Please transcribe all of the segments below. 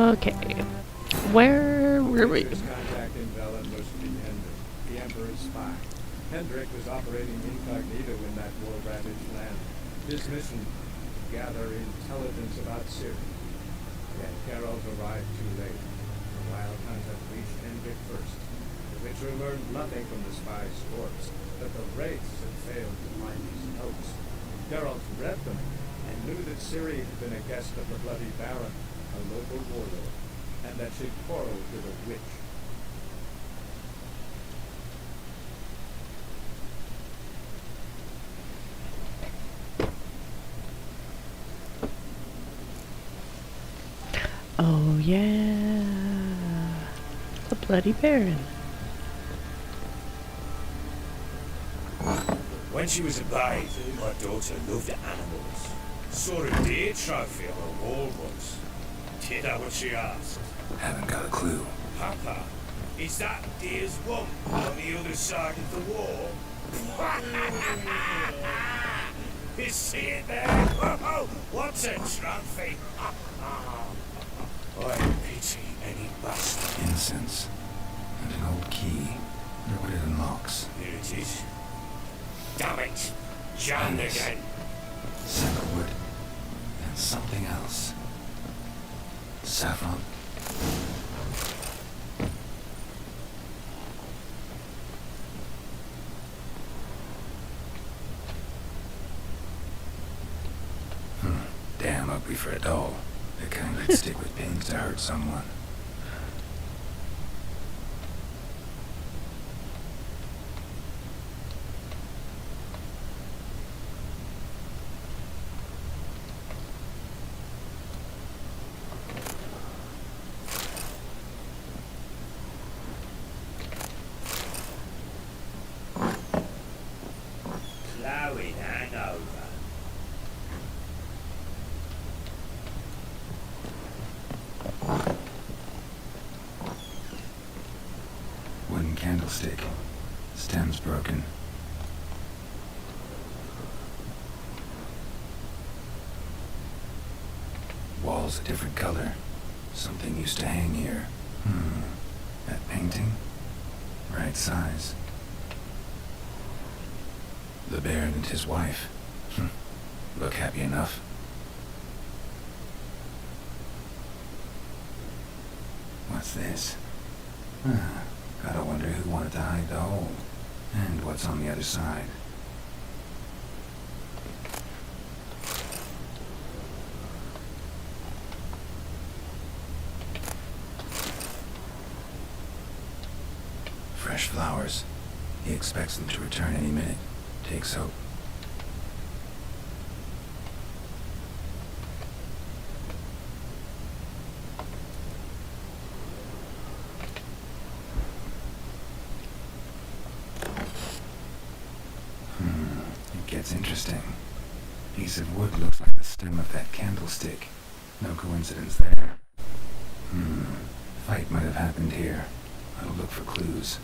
Okay. Where were we? His contact in Velen was to be Hendrik, the Emperor's spy. Hendrik was operating incognito in that war-ravaged land. His mission, to gather intelligence about Ciri. Yet Geralt arrived too late. The Wild Hunt had reached Hendrik first. The Witcher learned nothing from the spy's corpse, but the Wraiths had failed to find his notes. Geralt read them, and knew that Ciri had been a guest of the Bloody Baron, a local warlord, and that she'd quarreled with a witch. Oh yeah, the Bloody Baron. When she was a babe, my daughter loved animals. Saw a deer trophy on her wall once. Do you know what she asked? Haven't got a clue. Papa, is that deer's wump on the other side of the wall? You see it there? Oh, what's a trophy? I pity any bastard. Incense. And an old key. Wonder what it unlocks. Here it is. Damn it! Jammed Nice. again. Sandalwood. And something else. Saffron. Damn ugly for a doll. The kind that'd stick with pins to hurt someone. Plowing hangover. Wooden candlestick. Stem's broken. Walls a different color. Something used to hang here. That painting? Right size. The Baron and his wife. Look happy enough. What's this? Gotta wonder who wanted to hide the hole. And what's on the other side. Fresh flowers. He expects them to return any minute. Takes hope. It gets interesting. Piece of wood looks like the stem of that candlestick. No coincidence there. Fight might have happened here. I'll look for clues.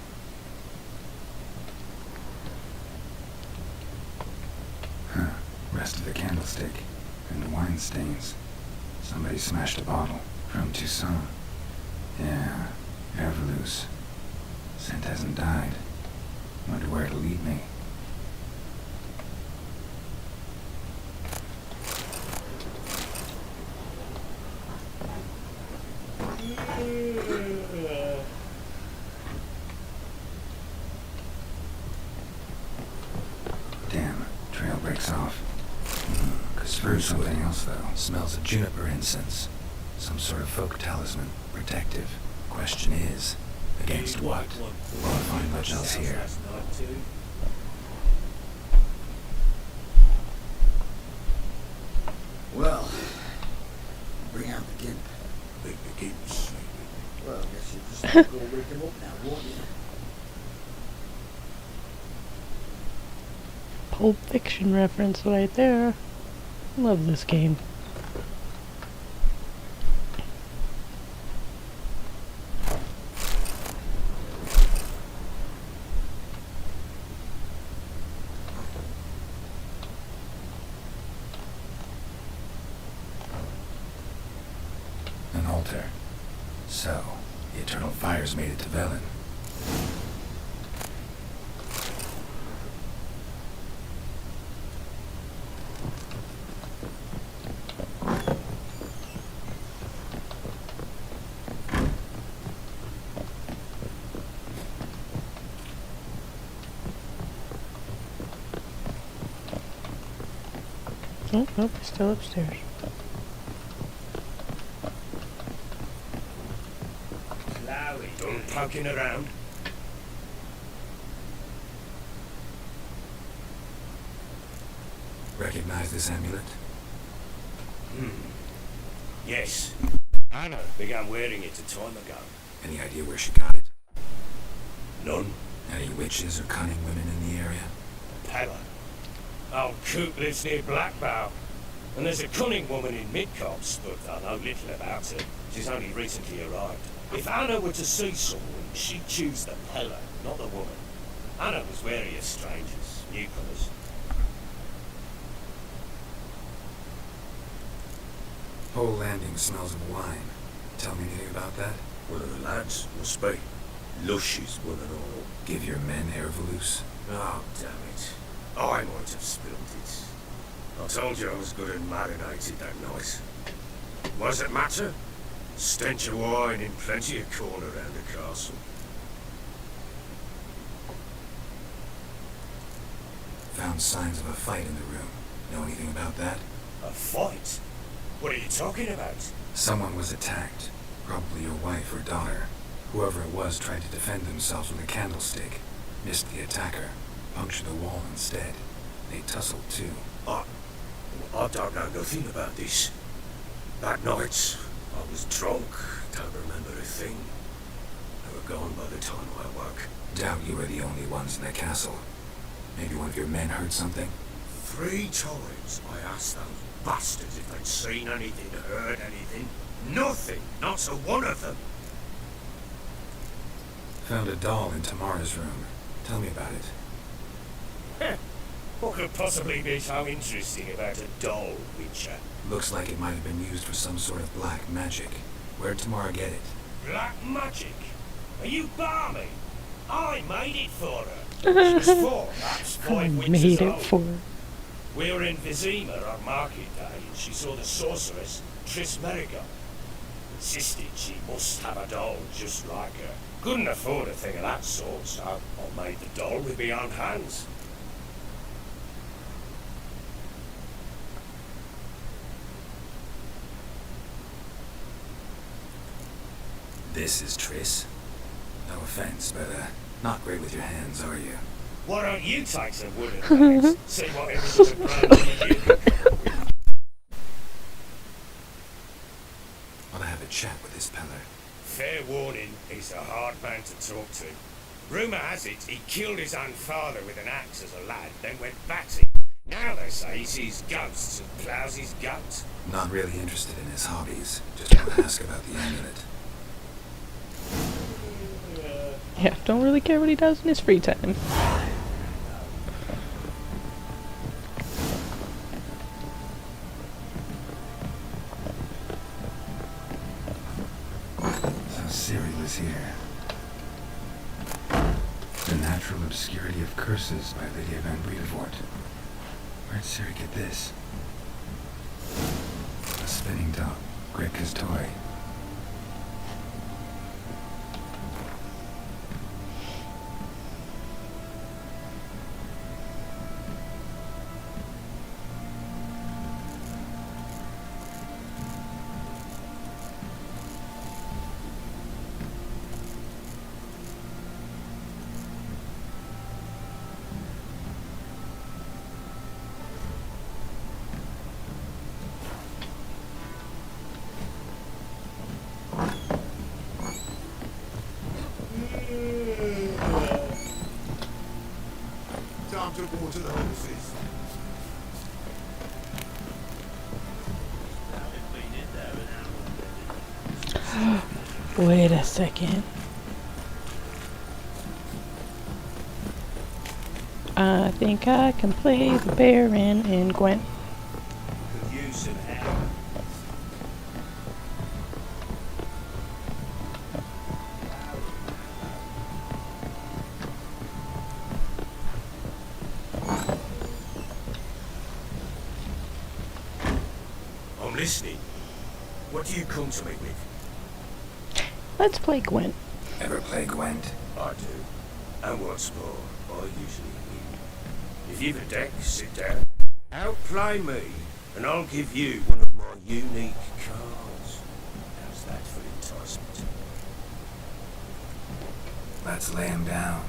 Rest of the candlestick. And the wine stains. Somebody smashed a bottle. From Toussaint. Yeah, Ervelus. Scent hasn't died. Wonder where it'll lead me. Damn, trail breaks off. Could spur something else, though. Smells of juniper incense. Some sort of folk talisman. Protective. Question is, against what? Will I find much else here? Well, bring out the gimp. They begin sleeping. Well, I guess you just have to go wake him up now, won't you? Pulp Fiction reference right there. Love this game. An altar. fires made it to Velen. Oh, nope, he's still upstairs. Chloe, done poking around? Recognize this amulet? Yes. Anna began wearing it a time ago. Any idea where she got it? None. Any witches or cunning women in the area? Pella. Old Coop lives near Blackbow. And there's a cunning woman in Midcops, but I know little about her. She's only recently arrived. If Anna were to see someone, she'd choose the Pella, not the woman. Anna was wary of strangers, newcomers. Whole landing smells of wine. Tell me anything about that? One of the lads must be. Lushes, one and all. Give your men Ervalus. Oh, damn it. I might have spilled it. I told you I was good and marinated that night. What does it matter? Stench of wine in plenty of corn around the castle. Found signs of a fight in the room. Know anything about that? A fight? What are you talking about? Someone was attacked. Probably your wife or daughter. Whoever it was tried to defend themselves with a candlestick. Missed the attacker. Punctured the wall instead. They tussled too. I don't know nothing about this. That night, I was drunk, don't remember a thing. They were gone by the time I woke. Doubt you were the only ones in the castle. Maybe one of your men heard something? 3 times I asked those bastards if they'd seen anything, heard anything. Nothing, not a one of them. Found a doll in Tamara's room. Tell me about it. What could possibly be so interesting about a doll, Witcher? Looks like it might have been used for some sort of black magic. Where'd Tamara get it? Black magic? Are you balmy? I made it for her. She was 4, perhaps 5 I winters made it old. for her. We were in Vizima on market day, and she saw the sorceress, Triss Merigold. Insisted she must have a doll just like her. Couldn't afford a thing of that sort, so I made the doll with my own hands. This is Triss. No offense, but not great with your hands, are you? Why don't you take some wooden legs? See what everything around you can come up with. Ought to have a chat with this Peller. Fair warning, he's a hard man to talk to. Rumour has it he killed his own father with an axe as a lad, then went batty. Now they say he sees ghosts and ploughs his gut. Not really interested in his hobbies. Just want to ask about the amulet. Yeah, don't really care what he does in his free time. So Ciri was here. The Natural Obscurity of Curses by Lydia van Bredevoort. Where'd Ciri get this? A spinning top. Gretka's toy. Time to water the horses. Wait a second. I think I can play the Baron and Gwent. Could use some help. listening. What do you come to me with? Let's play Gwent. Ever play Gwent? I do. And what's more, I usually win. If you've a deck, sit down. Outplay me, and I'll give you one of my unique cards. How's that for enticement? Let's lay him down.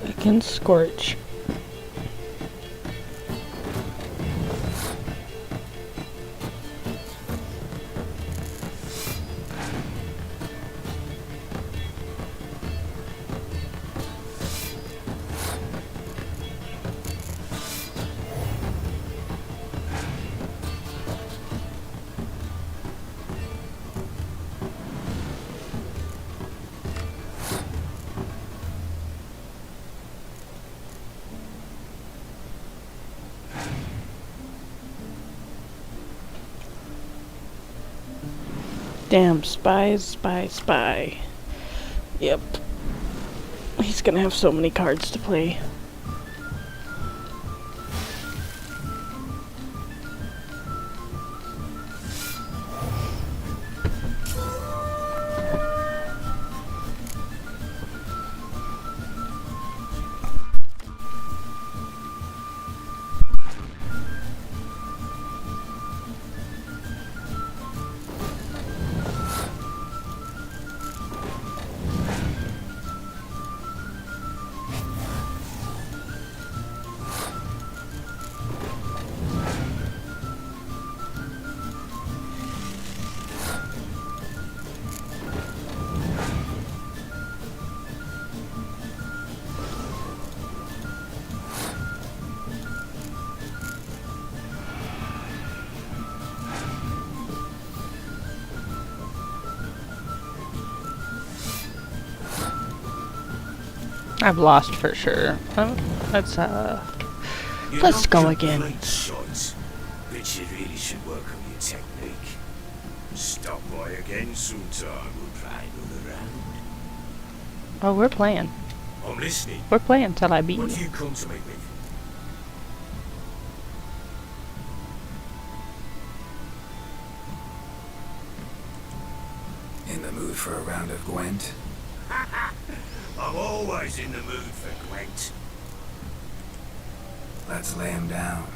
Against Scorch. Damn, spies, spy, spy. Yep. He's gonna have so many cards to play. I've lost for sure. Let's You're go not again. complete shite, but you really should work on your technique. Stop by again sometime. We'll try another round. Oh, we're playing. I'm listening. We're playing till I beat What you. do you come to me with? In the mood for a round of Gwent? I'm always in the mood for Gwent. Let's lay him down.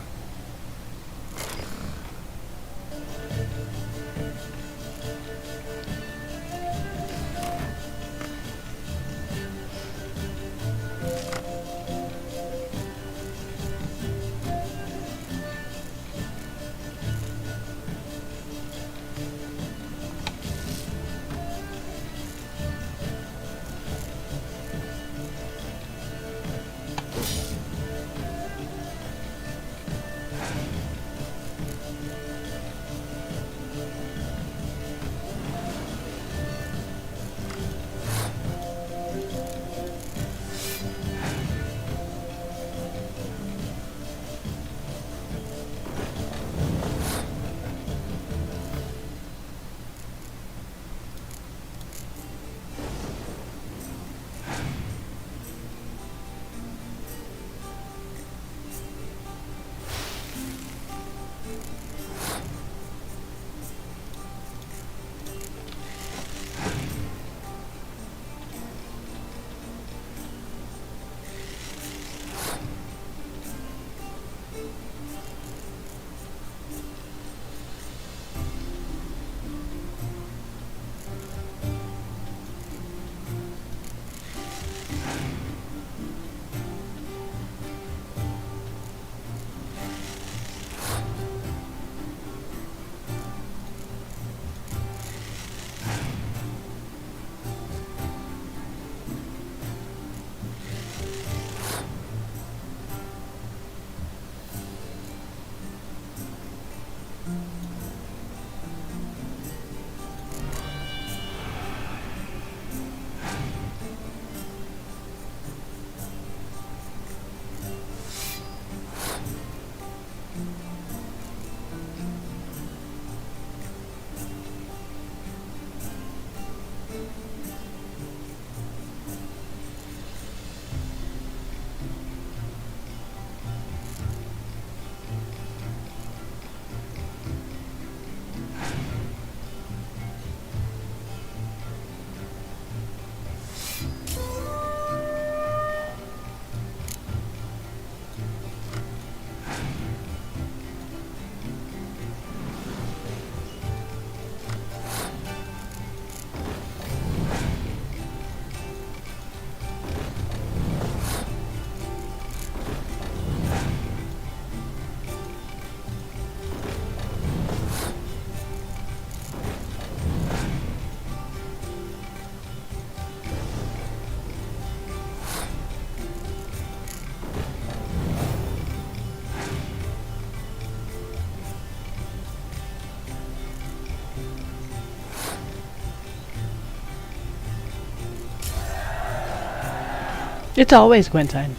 It's always Gwentine.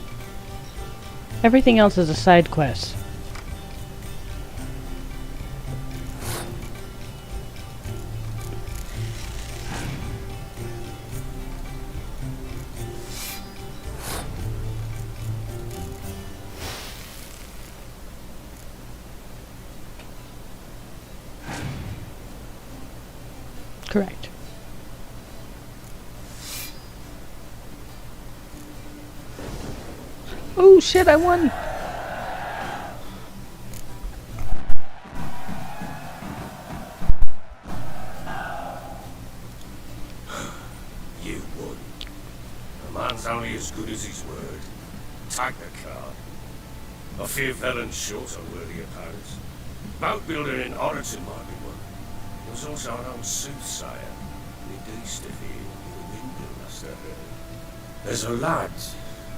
Everything else is a side quest. Correct. Oh shit, I won! You won. A man's only as good as his word. Take the card. A few villains short on worthy opponents. Boat builder in Oroton might be one. There was also an old soothsayer in Easterfield with a windmill, must have heard. There's a lad,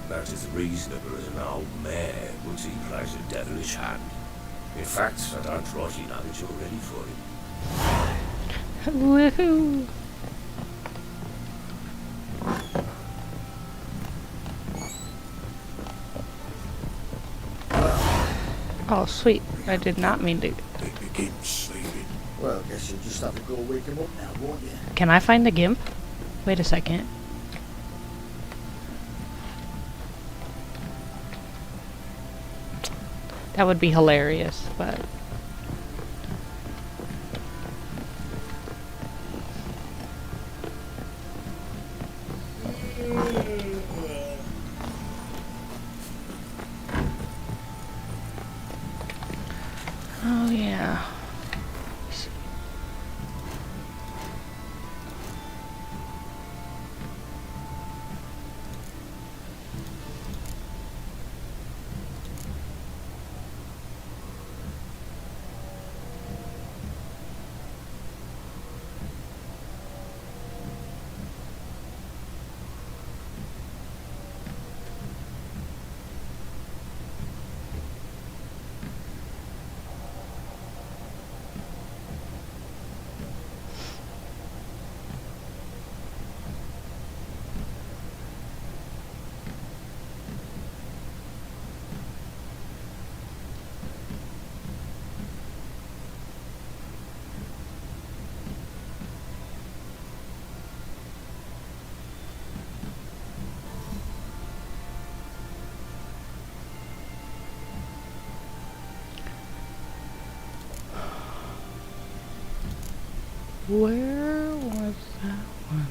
about as reasonable as an old mare once he plays a devilish hand. In fact, I don't rightly know that you're ready for him. Woohoo! Oh, sweet. I did not mean to. It begins sleeping. Well, I guess you'll just have to go wake him up now, won't you? Can I find the gimp? Wait a second. That would be hilarious, but... Oh, yeah. Where was that one?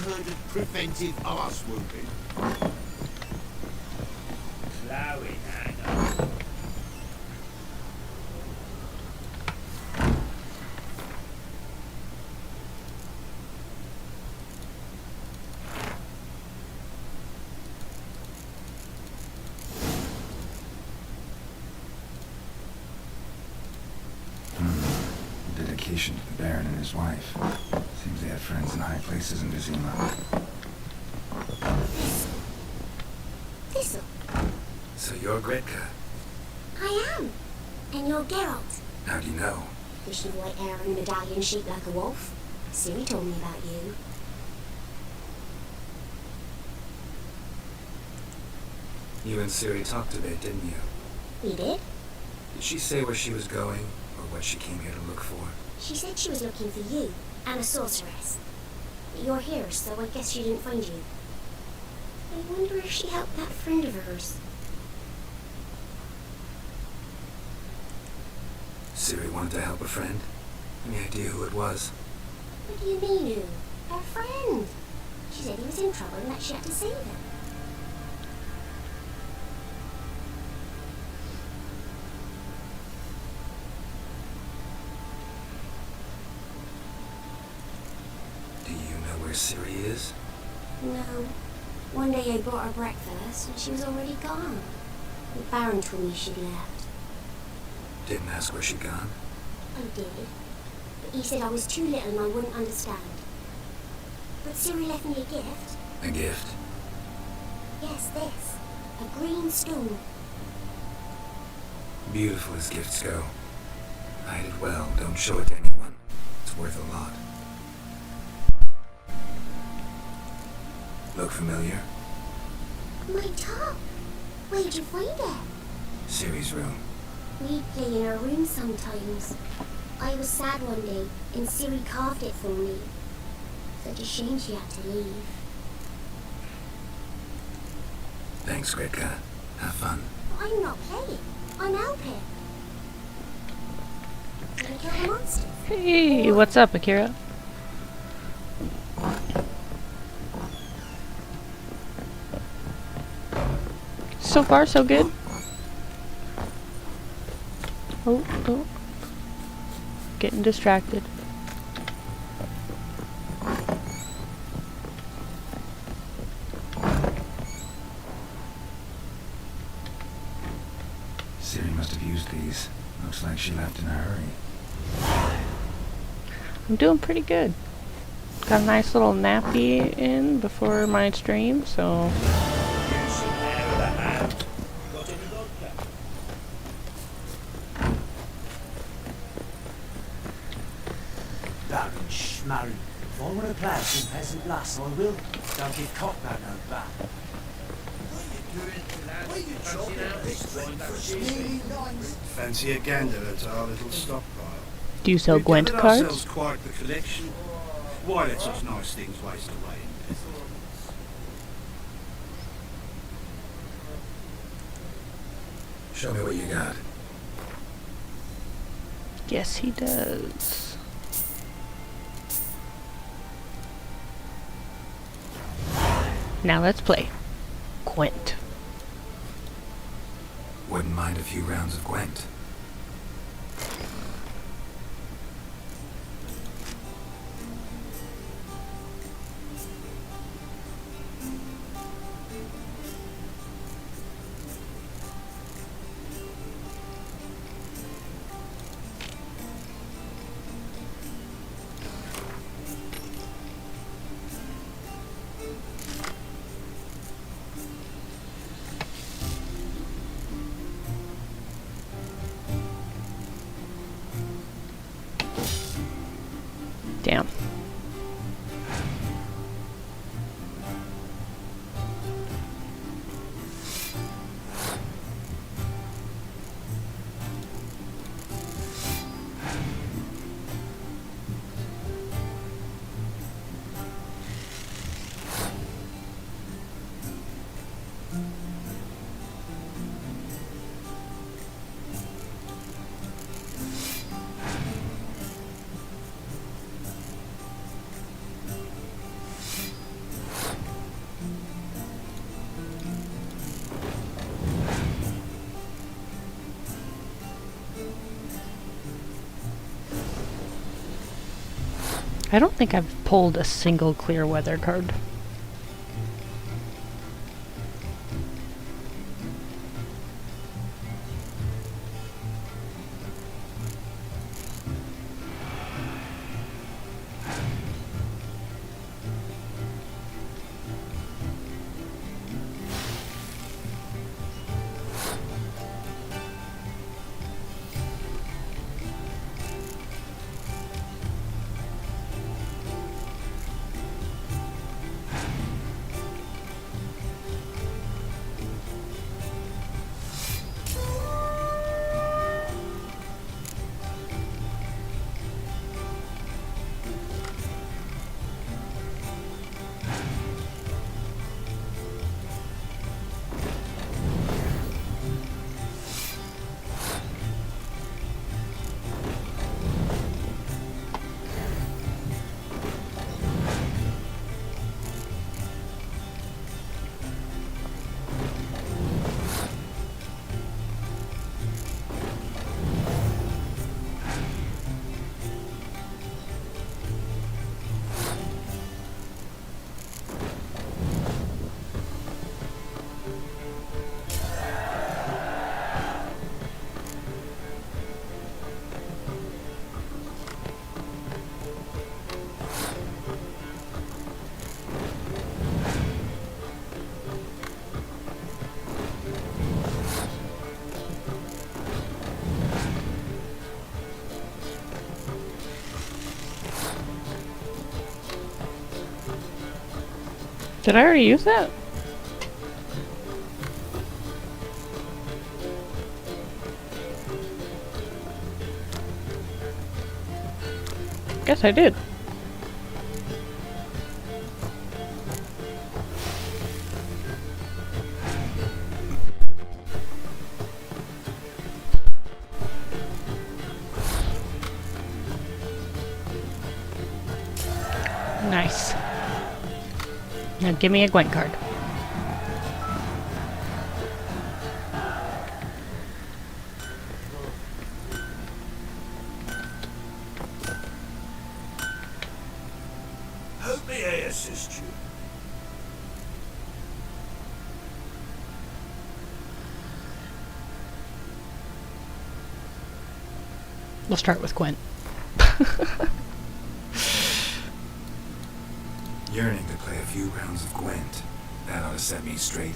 heard of preventive arse whooping? Chloe, Anna. Dedication to the Baron and his wife. Seems they had friends in high places in Vizima. Thistle. So you're Gretka? I am. And you're Geralt. How do you know? Vision of white hair and medallion shaped like a wolf. Siri told me about you. You and Ciri talked a bit, didn't you? We did? Did she say where she was going, or what she came here to look for? She said she was looking for you, and a sorceress. But you're here, so I guess she didn't find you. I wonder if she helped that friend of hers. Ciri wanted to help a friend? Any idea who it was? What do you mean, who? Her friend. She said he was in trouble and that she had to save him. Do you know where Ciri is? No. One day I brought her breakfast and she was already gone. The Baron told me she'd left. Didn't ask where she'd gone? I did. But he said I was too little and I wouldn't understand. But Ciri left me a gift. A gift? Yes, this. A green stone. Beautiful as gifts go. Hide it well, don't show it to anyone. It's worth a lot. Look familiar? My top. Where'd you find it? Ciri's room. We play in our room sometimes. I was sad one day and Ciri carved it for me. Such a shame she had to leave. Thanks, Gretka. Have fun. I'm not playing. I'm helping. Gonna kill the monster. Hey, what's up, Akira? So far, so good. Oh. Getting distracted. Ciri must have used these. Looks like she left in a hurry. I'm doing pretty good. Got a nice little nappy in before my stream, so You should have the hand. Got any vodka? Baron Schmarren. If I want to play some peasant lass, I will. Don't give cock no back. Fancy a gander at our little stockpile. do you sell We've Gwent gathered cards? ourselves quite the collection. Why let such nice things waste away in death? Show me what you got. Yes, he does. Now let's play Gwent. Wouldn't mind a few rounds of Gwent. Damn. I don't think I've pulled a single clear weather card. Did I already use that? Guess I did. Nice. Now give me a Gwent card. Hope may I assist you? We'll start with Gwent. Yearning to play a few rounds of Gwent. That ought to set me straight.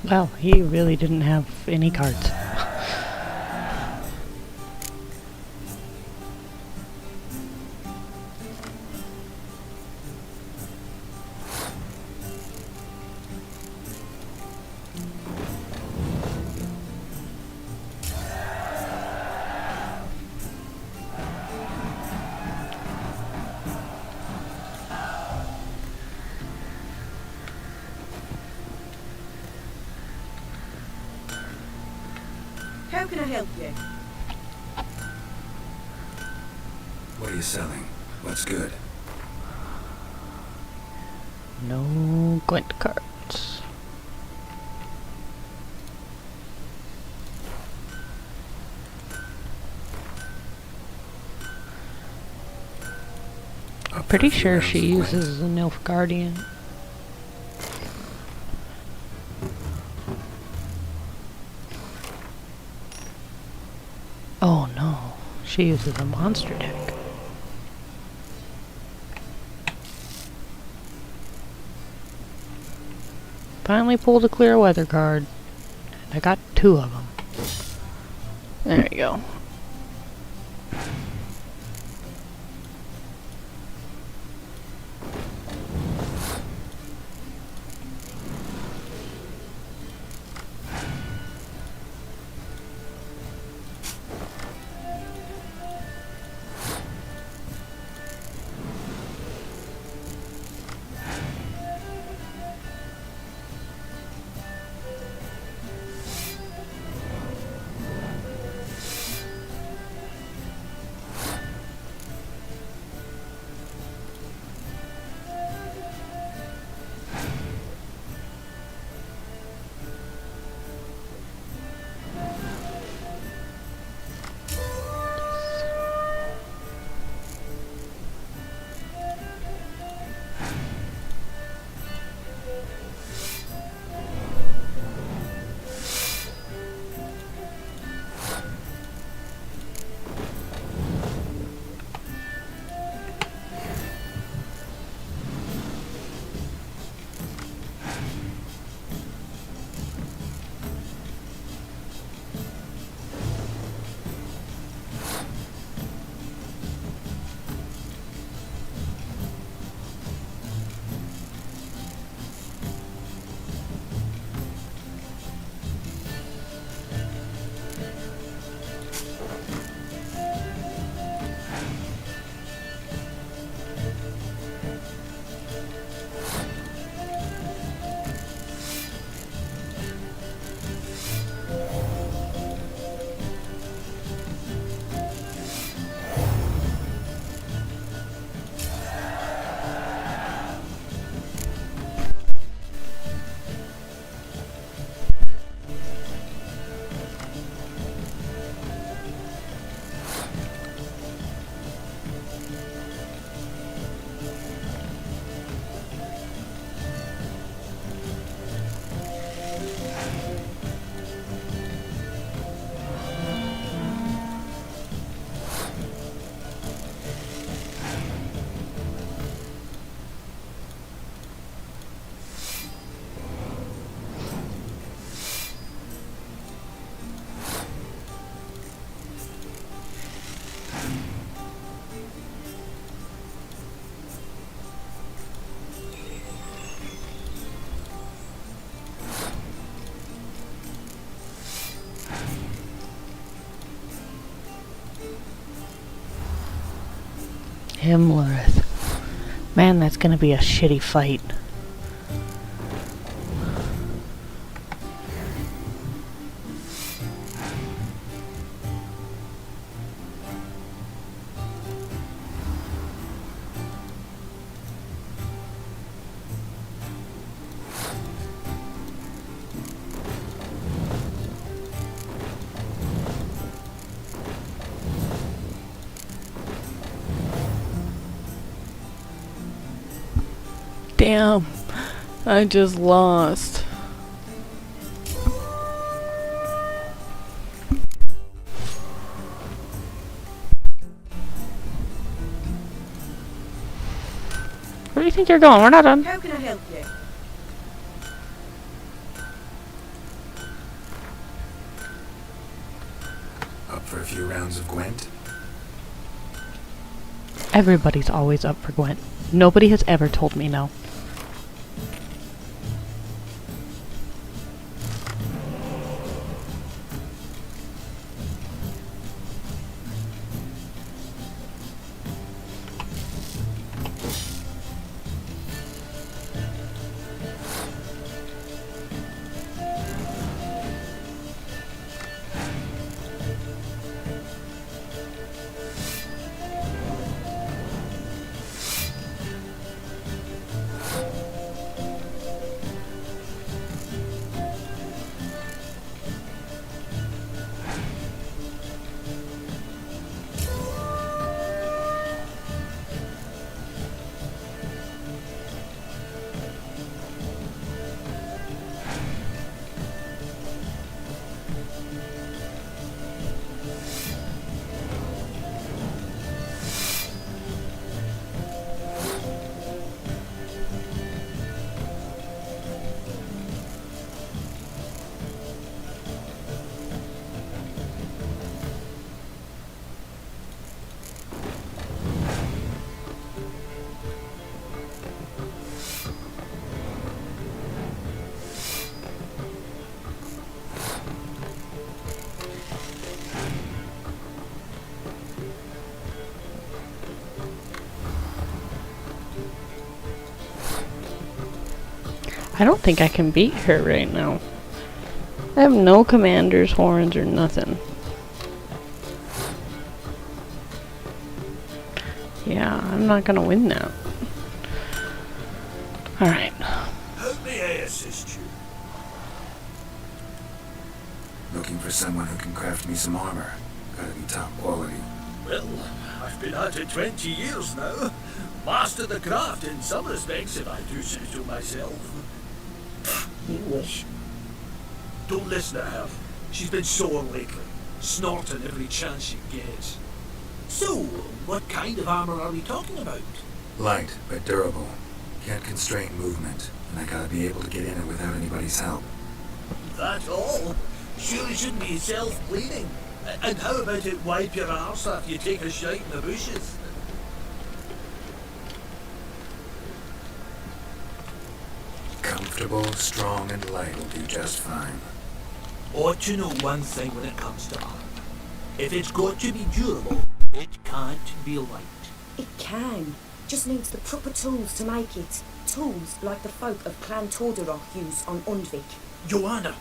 Well, he really didn't have any cards. How can I help you? What are you selling? What's good? No Gwent cards. Up for Pretty a few sure rounds she of Gwent. uses an Elf Guardian. Oh no, she uses a monster deck. Finally pulled a clear weather card. And I got 2 of them. There we go. Himlerith. Man, that's gonna be a shitty fight. Damn, I just lost. Where do you think you're going? We're not done. How can I help you? Up for a few rounds of Gwent? Everybody's always up for Gwent. Nobody has ever told me no. I don't think I can beat her right now. I have no commander's horns or nothing. Yeah, I'm not gonna win that. Alright. How may I assist you? Looking for someone who can craft me some armor. Gotta be top quality. Well, I've been at it 20 years now. Master the craft in some respects, if I do say so myself. You wish. Don't listen to her. She's been sore lately, snorting every chance she gets. So, what kind of armor are we talking about? Light, but durable. Can't constrain movement, and I gotta be able to get in it without anybody's help. That all? Surely shouldn't be self-cleaning. And how about it wipe your arse after you take a shite in the bushes? Comfortable, strong, and light will do just fine. Ought to know one thing when it comes to armor. If it's got to be durable, it can't be light. It can. Just needs the proper tools to make it. Tools like the folk of Clan Tordarroch use on Undvik. Joanna,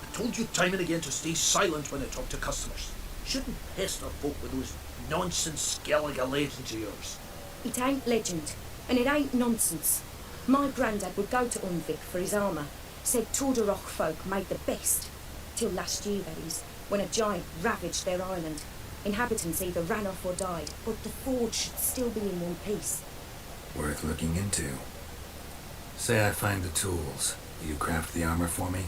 I told you time and again to stay silent when I talk to customers. Shouldn't pester folk with those nonsense Skellige legends of yours. It ain't legend, and it ain't nonsense. My granddad would go to Undvik for his armour. Said Tordarroch folk made the best. Till last year, that is, when a giant ravaged their island. Inhabitants either ran off or died, but the forge should still be in one piece. Worth looking into. Say I find the tools. Will you craft the armor for me?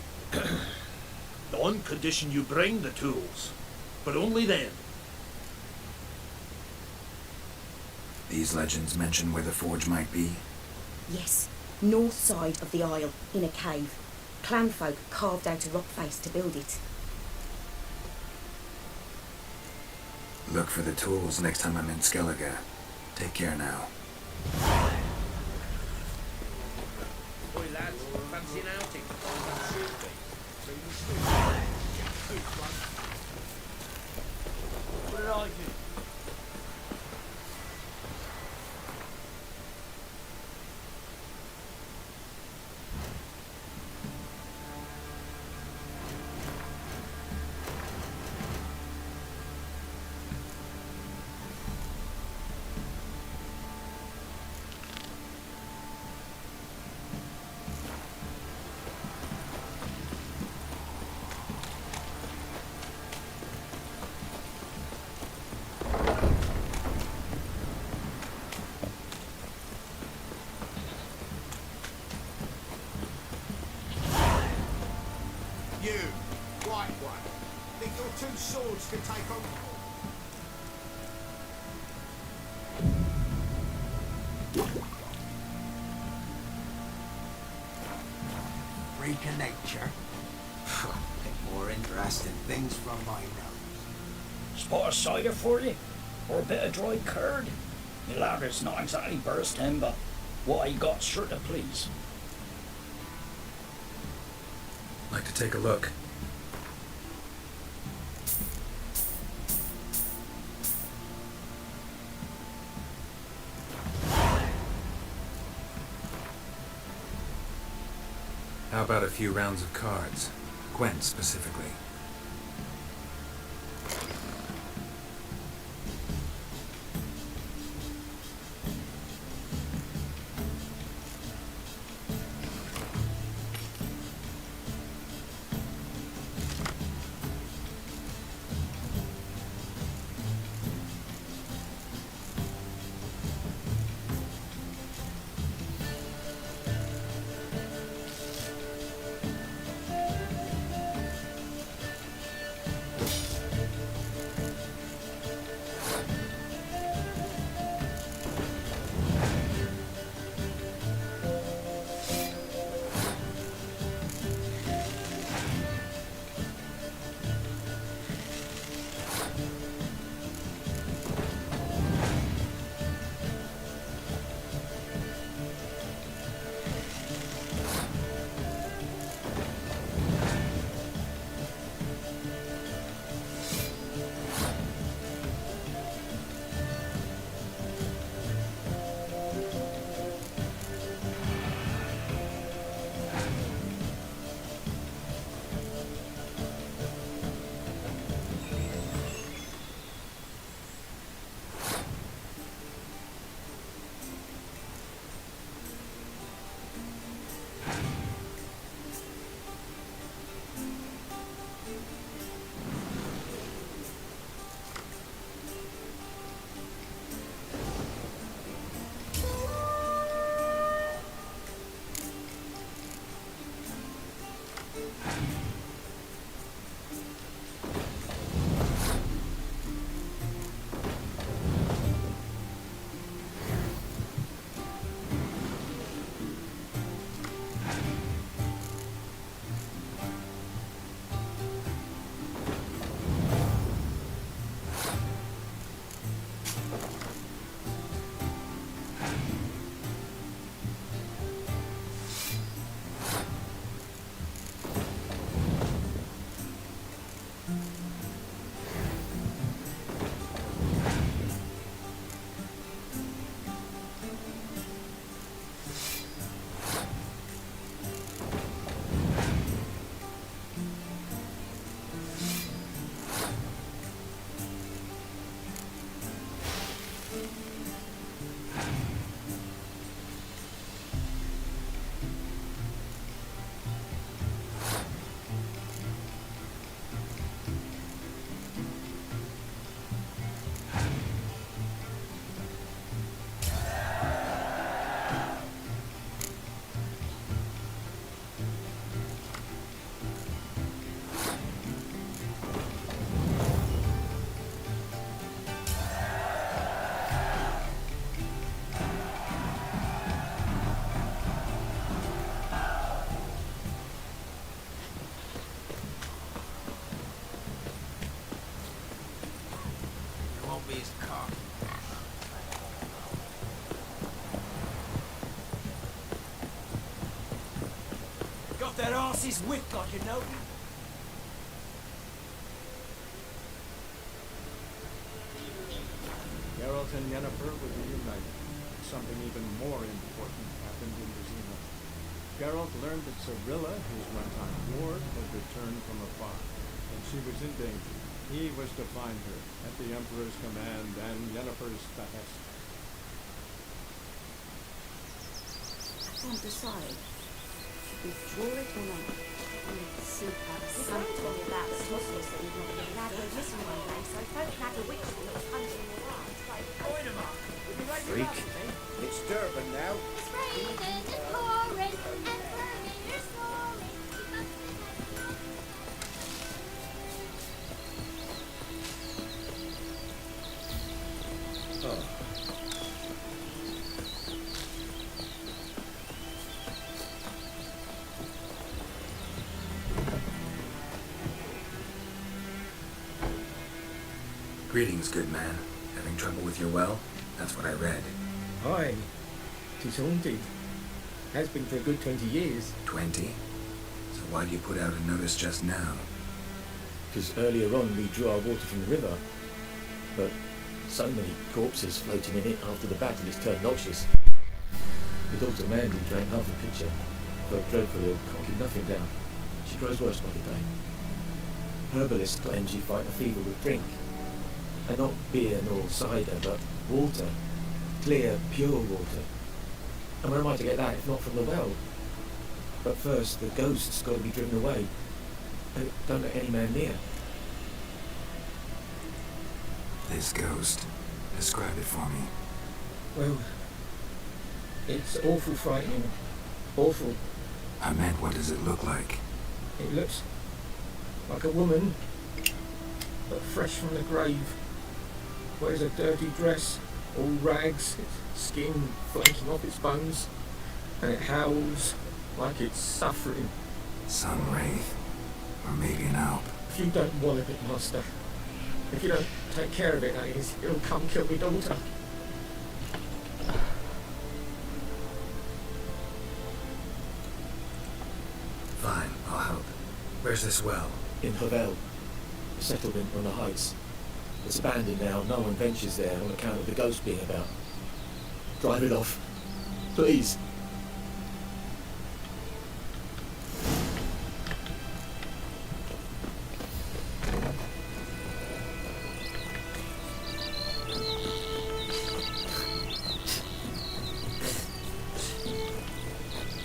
On condition you bring the tools. But only then. These legends mention where the forge might be? Yes, north side of the isle, in a cave. Clanfolk carved out a rock face to build it. Look for the tools next time I'm in Skellige. Take care now. Boy lads, fancy an outing. Where are you? You, white one. Think your two swords can take on... Freak of nature. Bit more interesting things from my nose. Spot a cider for you? Or a bit of dry curd? My lather's not exactly bursting, but what I got sure to please. Like to take a look. How about a few rounds of cards? Gwent specifically. It won't be his car. Got that arse's whip, God, you know. Geralt and Yennefer were reunited. Something even more important happened in Vizima. Geralt learned that Cirilla, his one-time ward, had returned from afar, and she was in danger. He was to find her, at the Emperor's command and Yennefer's behest. I can't decide. Withdraw it or not. Super. Someone told me about the hospital that you've not been allowed to go missing one day, so folk had a witch that was hunting the wild. Freak. It's Durban now. It's raining and pouring, and Vermeer's snoring. Oh. Greetings, good man. Having trouble with your well? That's what I read. Aye, 'tis haunted. Has been for a good 20 years. 20? So why do you put out a notice just now? Because earlier on we drew our water from the river. But so many corpses floating in it after the battle it's turned noxious. The daughter Mandy drank half the pitcher. Felt dreadfully ill, can't keep nothing down. She grows worse by the day. Herbalists claim she fight the fever with drink. And not beer nor cider, but water. Clear, pure water. And where am I to get that if not from the well? But first, the ghost's got to be driven away. Don't let any man near. This ghost. Describe it for me. Well, it's awful frightening. Awful. I meant, what does it look like? It looks like a woman, but fresh from the grave. Wears a dirty dress, all rags, its skin flaking off its bones, and it howls like it's suffering. Some wraith. Or maybe an alp. If you don't wallop it, master, if you don't take care of it, that is, it'll come kill me daughter. Fine, I'll help. Where's this well? In Havel, a settlement on the heights. It's abandoned now, no one ventures there on account of the ghost being about. Drive it off. Please.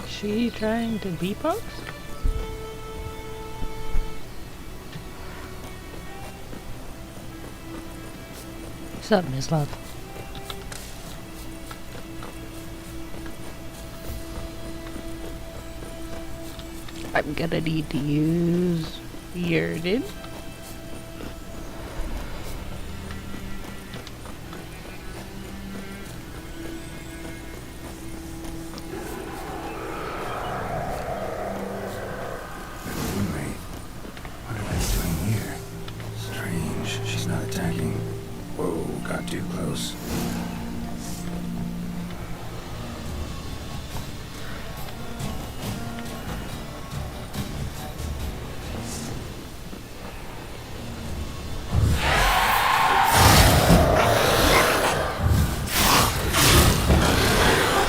She trying to beatbox? What's up, Miss Love? I'm gonna need to use Yerden. What are they doing here? Strange, she's not attacking. Whoa, got too close.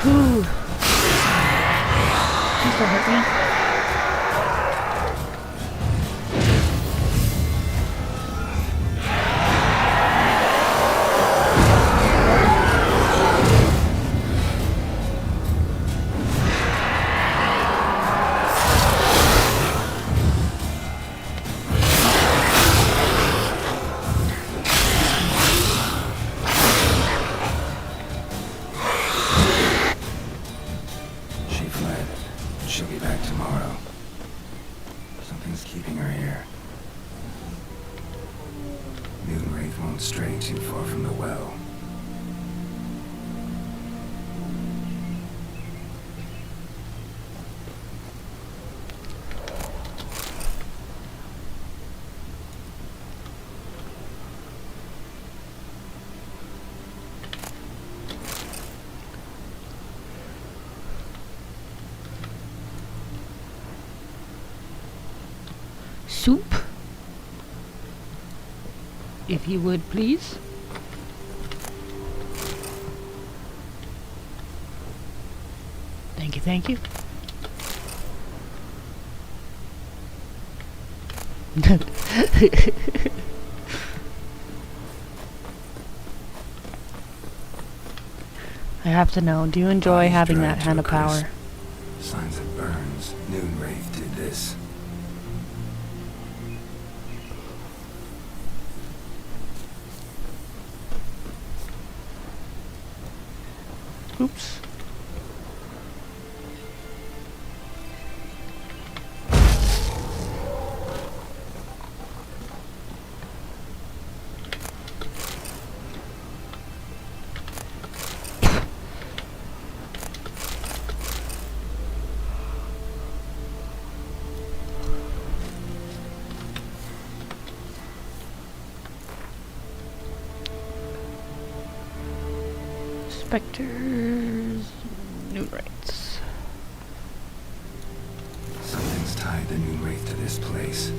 Ooh. Please don't hurt me. She fled. She'll be back tomorrow. Something's keeping her here. Moonwraith won't stray too far from the well. Soup, if you would, please. Thank you, thank you. I have to know, do you enjoy having that kind of power? Signs of burns. Moonwraith did this. Oops. Spectres, Moonwraiths. Something's tied the Moonwraith to this place.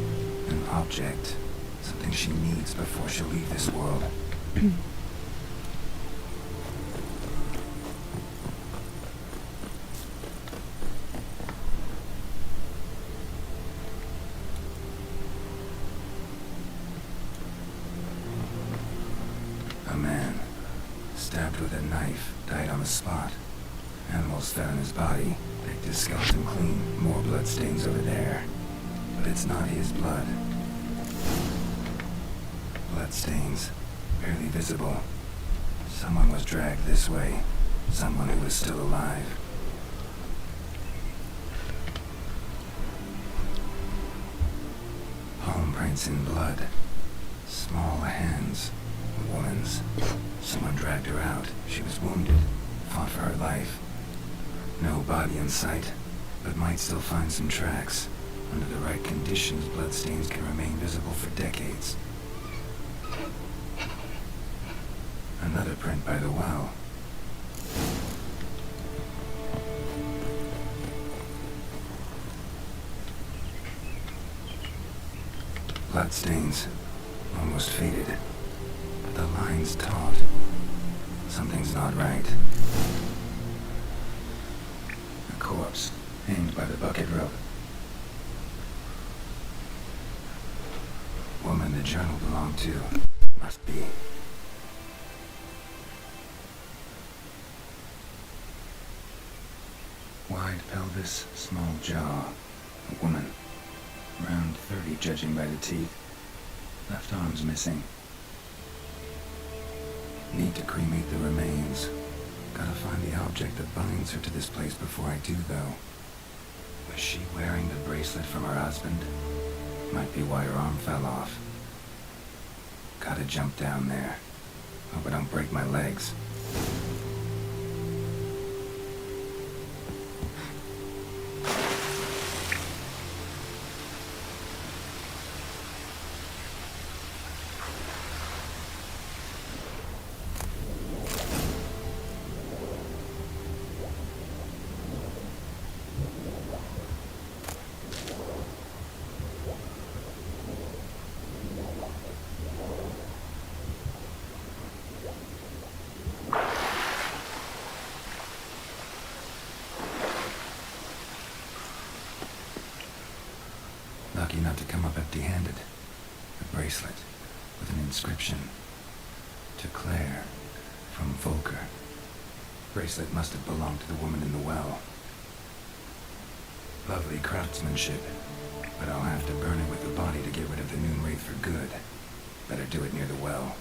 An object. Something she needs before she'll leave this world. A man, stabbed with a knife, died on the spot. Animals fed on his body, picked his skeleton clean. More bloodstains over there. But it's not his blood. Bloodstains, barely visible. Someone was dragged this way. Someone who was still alive. Palm prints in blood. Small hands. A woman's. Someone dragged her out. She was wounded. Fought for her life. No body in sight, but might still find some tracks. Under the right conditions, bloodstains can remain visible for decades. Another print by the well. Bloodstains, almost faded, but the line's taut. Something's not right. A corpse, hanged by the bucket rope. Woman the journal belonged to. Must be. Wide pelvis, small jaw. A woman. Around 30, judging by the teeth. Left arm's missing. Need to cremate the remains. Gotta find the object that binds her to this place before I do, though. Was she wearing the bracelet from her husband? Might be why her arm fell off. Gotta jump down there. Hope I don't break my legs. Lucky not to come up empty-handed. A bracelet with an inscription. To Claire, from Volker. Bracelet must have belonged to the woman in the well. Lovely craftsmanship, but I'll have to burn it with the body to get rid of the Noon Wraith for good. Better do it near the well.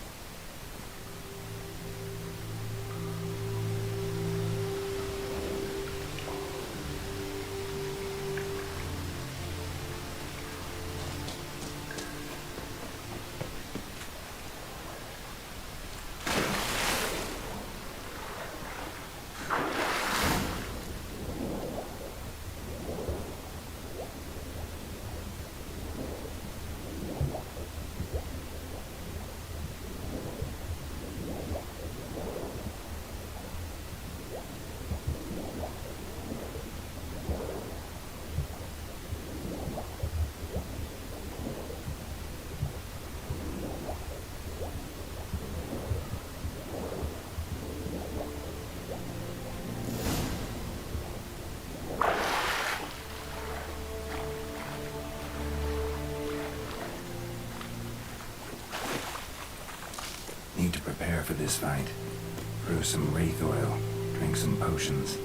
Need to prepare for this fight. Brew some wraith oil, drink some potions.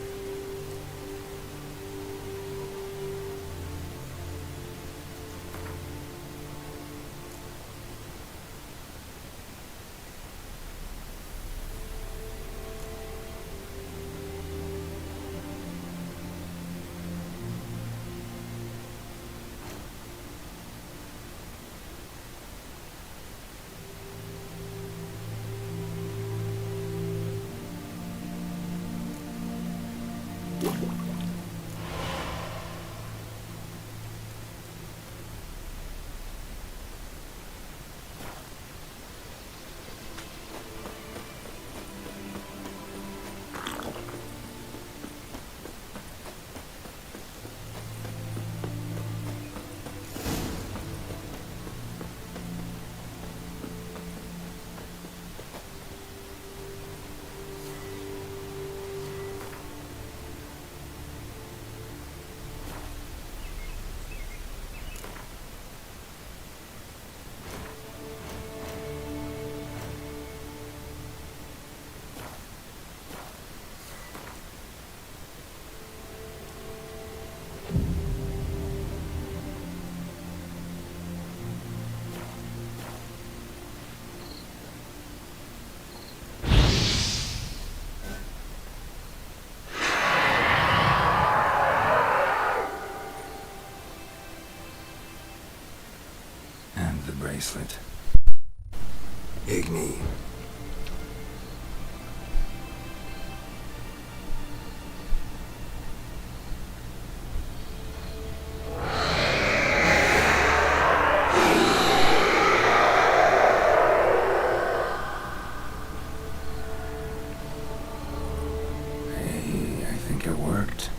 Bracelet. Igni. Hey, I think it worked.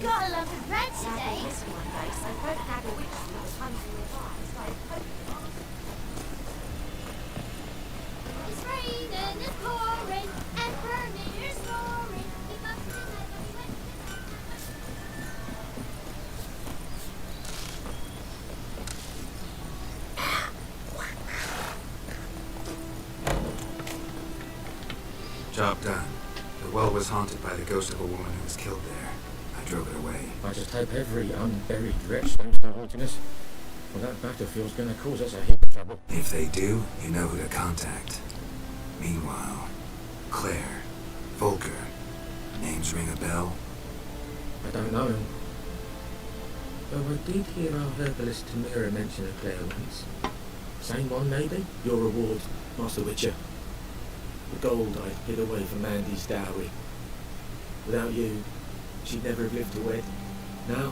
got a lump of bread today. This one day, so don't have a witch from the puns in your eyes. It's raining, it's pouring, and Vermeer's roaring. We must remember we went Job done. The well was haunted by the ghost of a woman who was killed there. I drove it away. I just hope every unburied wretch don't start haunting us. Well, that battlefield's gonna cause us a heap of trouble. If they do, you know who to contact. Meanwhile, Claire, Volker, names ring a bell? I don't know him. Though I did hear our herbalist Tamira mention a Claire once. Same one, maybe? Your reward, Master Witcher. The gold I hid away from Mandy's dowry. Without you, she'd never have lived to wed. Now,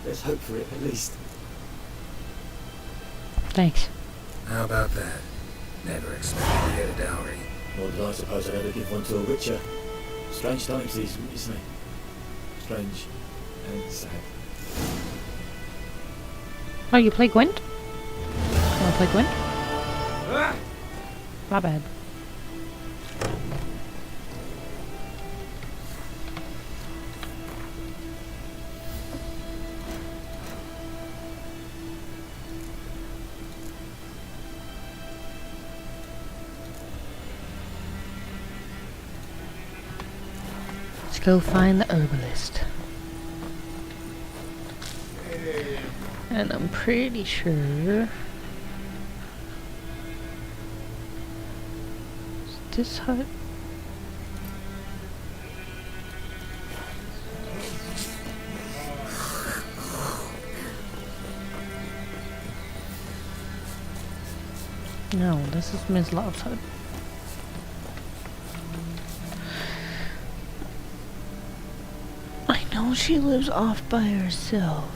let's hope for it at least. Thanks. How about that? Never expected to get a dowry. Nor did I suppose I'd ever give one to a Witcher. Strange times these, wouldn't you say? Strange and sad. Oh, you play Gwent? You wanna play Gwent? My bad. Let's go find the herbalist. And I'm pretty sure... Is this hut? No, this is Mislav's hut. I know she lives off by herself.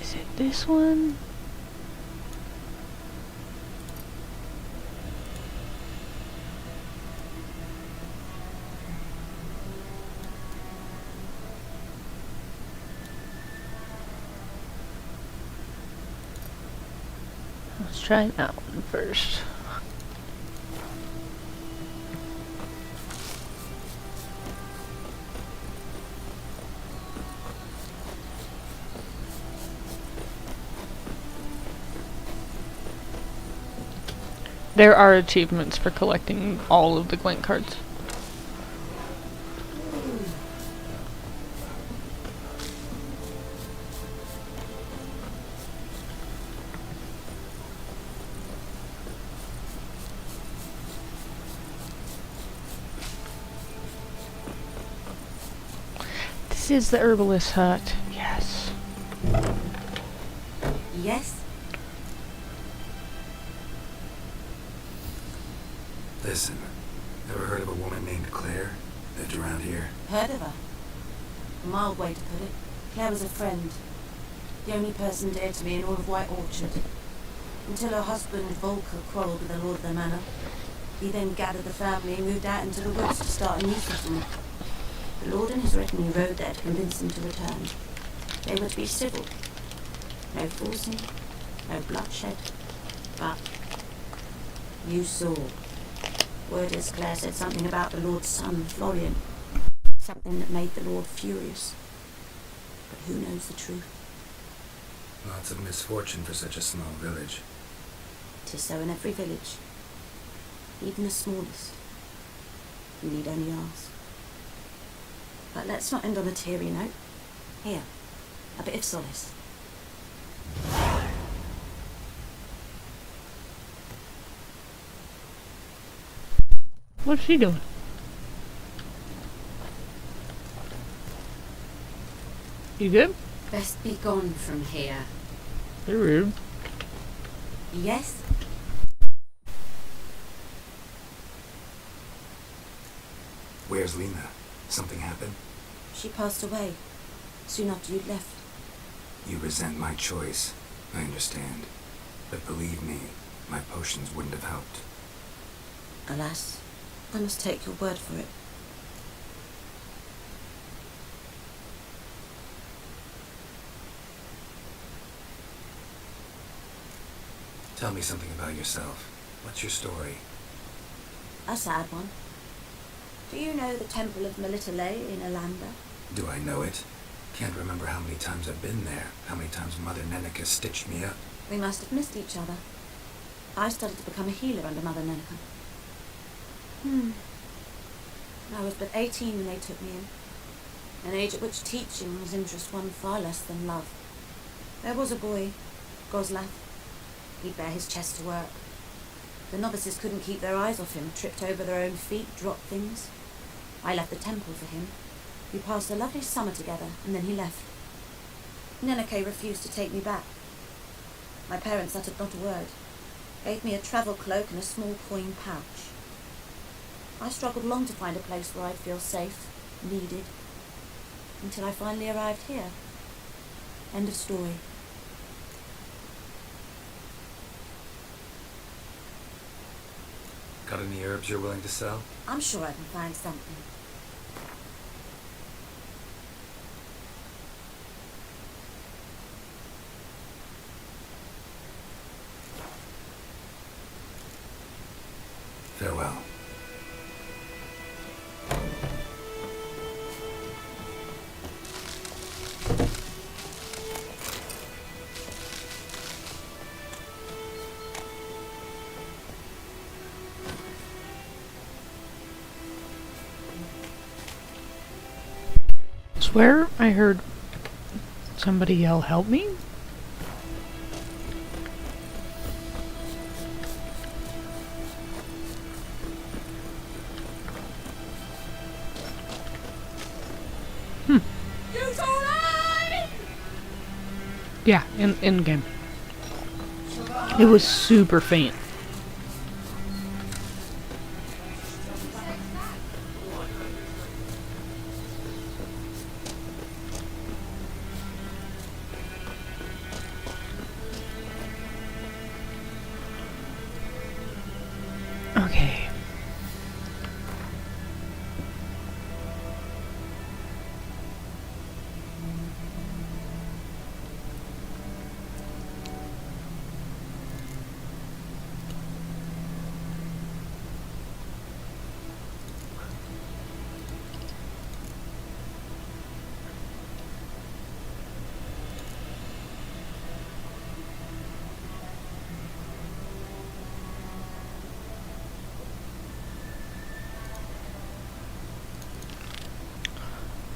Is it this one? Let's try that one first. There are achievements for collecting all of the Gwent cards. This is the herbalist hut. Yes. Yes? Listen, ever heard of a woman named Claire? Lived around here? Heard of her? A mild way to put it. Claire was a friend. The only person dear to me in all of White Orchard. Until her husband, Volker, quarrelled with the lord of the manor. He then gathered the family and moved out into the woods to start a new settlement. The lord and his retinue rode there to convince them to return. They were to be civil. No forcing, no bloodshed. But you saw. Word is Claire said something about the lord's son, Florian. Something that made the lord furious. But who knows the truth? Lots of misfortune for such a small village. 'Tis so in every village. Even the smallest. You need only ask. But let's not end on a teary note. Here, a bit of solace. What's she doing? You good? Best be gone from here. You're rude. Yes? Where's Lena? Something happened? She passed away soon after you'd left. You resent my choice. I understand. But believe me, my potions wouldn't have helped. Alas, I must take your word for it. Tell me something about yourself. What's your story? A sad one. Do you know the Temple of Melitele in Alanda? Do I know it? Can't remember how many times I've been there, how many times Mother Neneka stitched me up. We must have missed each other. I studied to become a healer under Mother Neneka. I was but 18 when they took me in, an age at which teaching was interest one far less than love. There was a boy, Goslav. He'd bare his chest to work. The novices couldn't keep their eyes off him, tripped over their own feet, dropped things. I left the temple for him. We passed a lovely summer together, and then he left. Neneke refused to take me back. My parents uttered not a word, gave me a travel cloak and a small coin pouch. I struggled long to find a place where I'd feel safe, needed, until I finally arrived here. End of story. Got any herbs you're willing to sell? I'm sure I can find something. Farewell. Swear I heard somebody yell, "Help me?" Yeah, in game. It was super faint. Okay.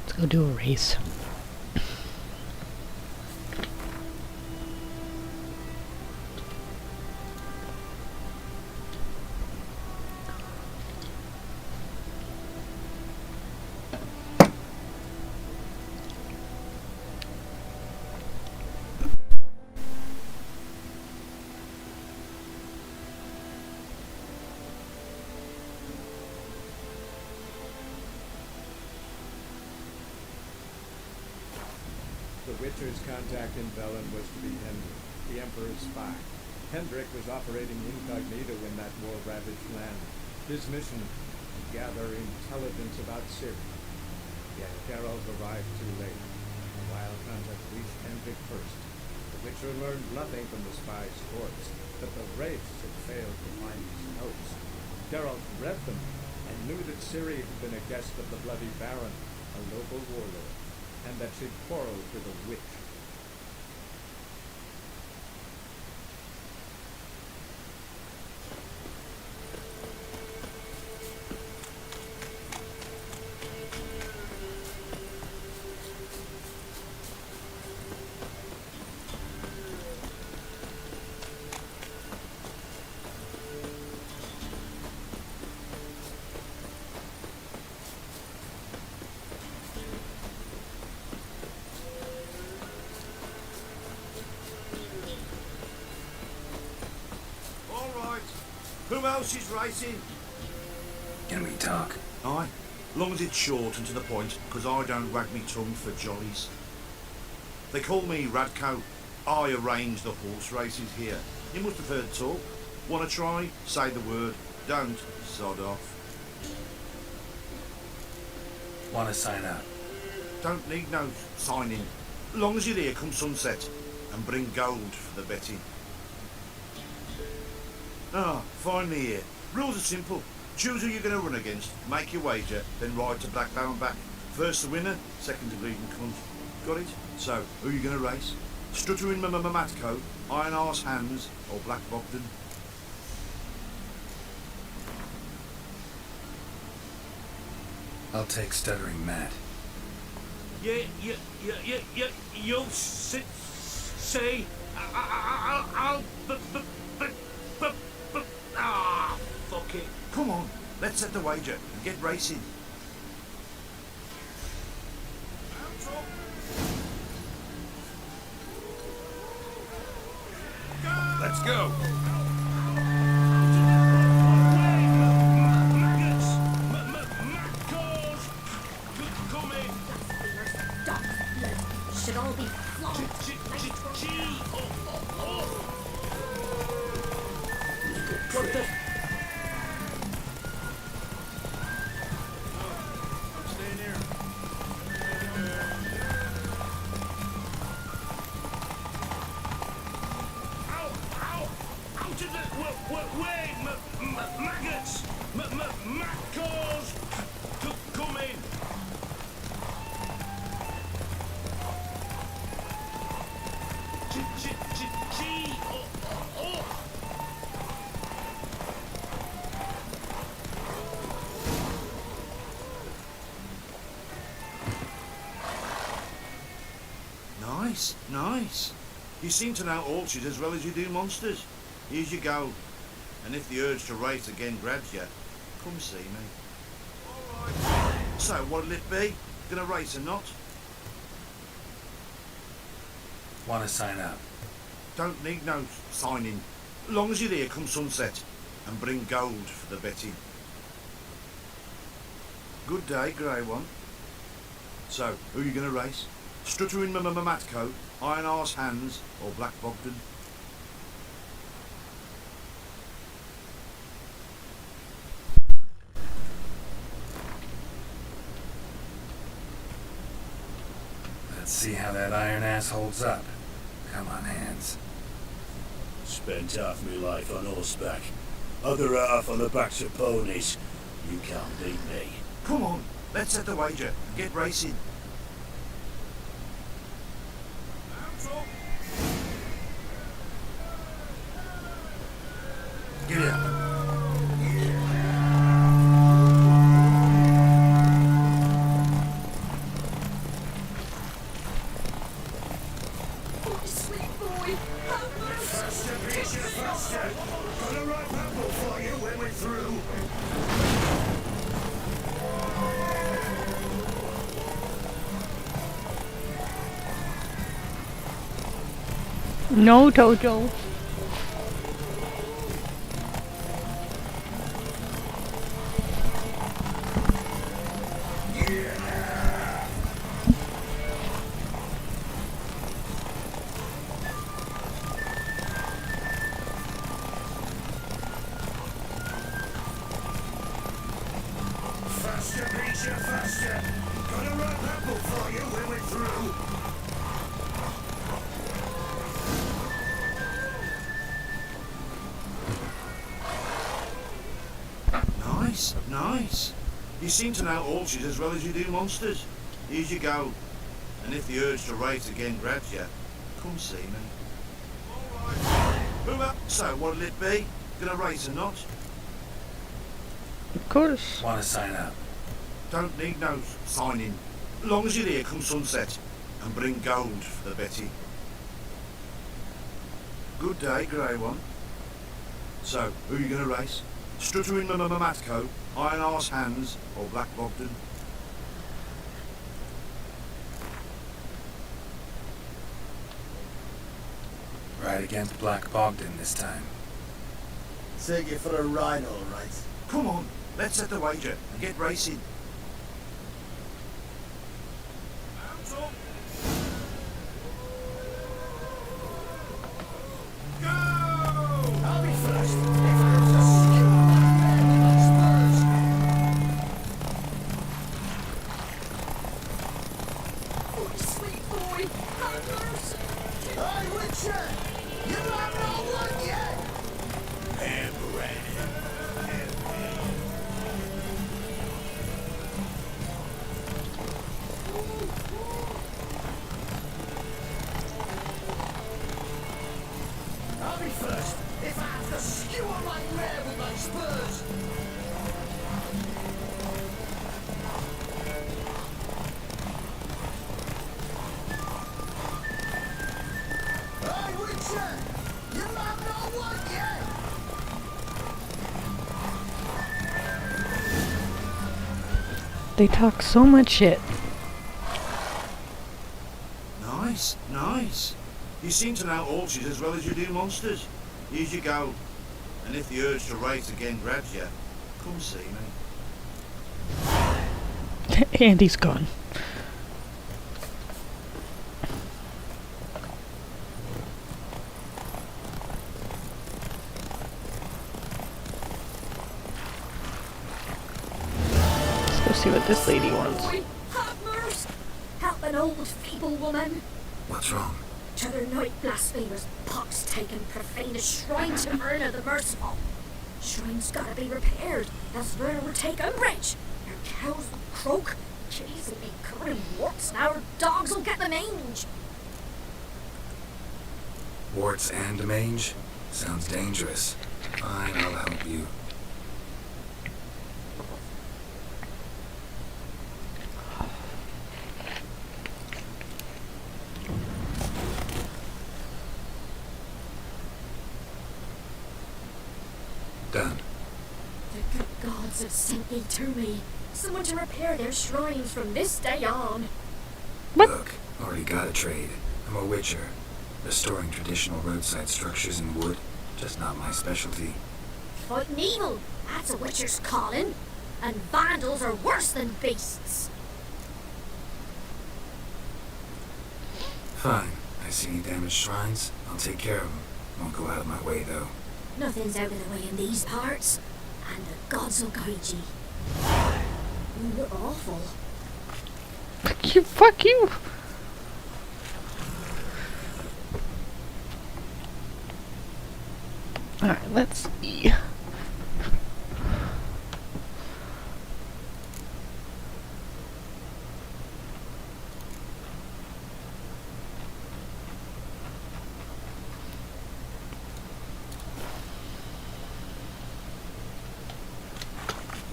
Let's go do a race. The Witcher's contact in Velen was to be Hendrik, the Emperor's spy. Hendrik was operating incognito in that war-ravaged land. His mission, to gather intelligence about Ciri. Yet Geralt arrived too late. The wild contact reached Hendrik first. The Witcher learned nothing from the spy's corpse, but the wraiths had failed to find his notes. Geralt read them, and knew that Ciri had been a guest of the Bloody Baron, a local warlord, and that she'd quarreled with a witch. Who else is racing? Can we talk? Aye, long as it's short and to the point, because I don't wag me tongue for jollies. They call me Radko. I arrange the horse races here. You must have heard talk. Want to try? Say the word. Don't, sod off. Want to sign up? Don't need no signing. Long as you're here come sunset and bring gold for the betting. Ah, finally here. Rules are simple. Choose who you're going to run against, make your wager, then ride to Blackbow and back. First the winner, second the bleeding cunt. Got it? So, who are you going to race? Stuttering Matco, Iron Arse Hands, or Black Bogdan? I'll take Stuttering Matt. You'll say, I'll, fuck it. Come on, let's set the wager and get racing. Let's go. Should all be flogged. What the? I'm staying here. Out of the way, maggots! Macros! Come in! Nice, nice. You seem to know orchards as well as you do monsters. Here's your gold. And if the urge to race again grabs you, come see me. So, what'll it be? Gonna race or not? Want to sign up? Don't need no signing. Long as you're here come sunset and bring gold for the betting. Good day, grey one. So, who are you gonna race? Stuttering Matco, Iron Arse Hands, or Black Bogdan? Let's see how that iron ass holds up. Come on, Hands. Spent half my life on horseback, other half on the backs of ponies. You can't beat me. Come on, let's set the wager and get racing. Get up. No, Tojo. Faster, Preacher, faster! Got a ripe apple for you when we're through. Nice, nice. You seem to know orchards as well as you do monsters. Here's your gold. And if the urge to race again grabs you, come see me. Move up. So, what'll it be? Gonna race or not? Of course. Want to sign up? Don't need no signing. Long as you're here come sunset and bring gold for the betting. Good day, grey one. So, who are you gonna race? Stuttering Matco, Iron Arse Hands, or Black Bogdan? Right against Black Bogdan this time. Take you for a ride, all right. Come on, let's set the wager and get racing. I'll be first. me first, if I have to skewer my rear with my spurs. Hey, Witcher! You have no one yet! They talk so much shit. Nice, nice. You seem to know orchids as well as you do monsters. Here's you go. And if the urge to race again grabs you, come see me. Andy's gone. Let's go see what this lady wants. Have mercy! Help an old feeble woman. What's wrong? T'other night blasphemers pox-taken profane a shrine to Verna the Merciful. Shrine's gotta be repaired, else Verna will take umbrage. Her cows will croak, kitties will be covered in warts, and our dogs will get the mange. Warts and mange? Sounds dangerous. Fine, I'll help you. Done. The good gods have sent thee to me. Someone to repair their shrines from this day on. Look, already got a trade. I'm a witcher. Restoring traditional roadside structures in wood, just not my specialty. Fighting evil, that's a witcher's calling. And vandals are worse than beasts. Fine. I see any damaged shrines, I'll take care of them. Won't go out of my way, though. Nothing's out of the way in these parts, and the gods will guide ye. You're awful. Fuck you, fuck you! Alright, let's see.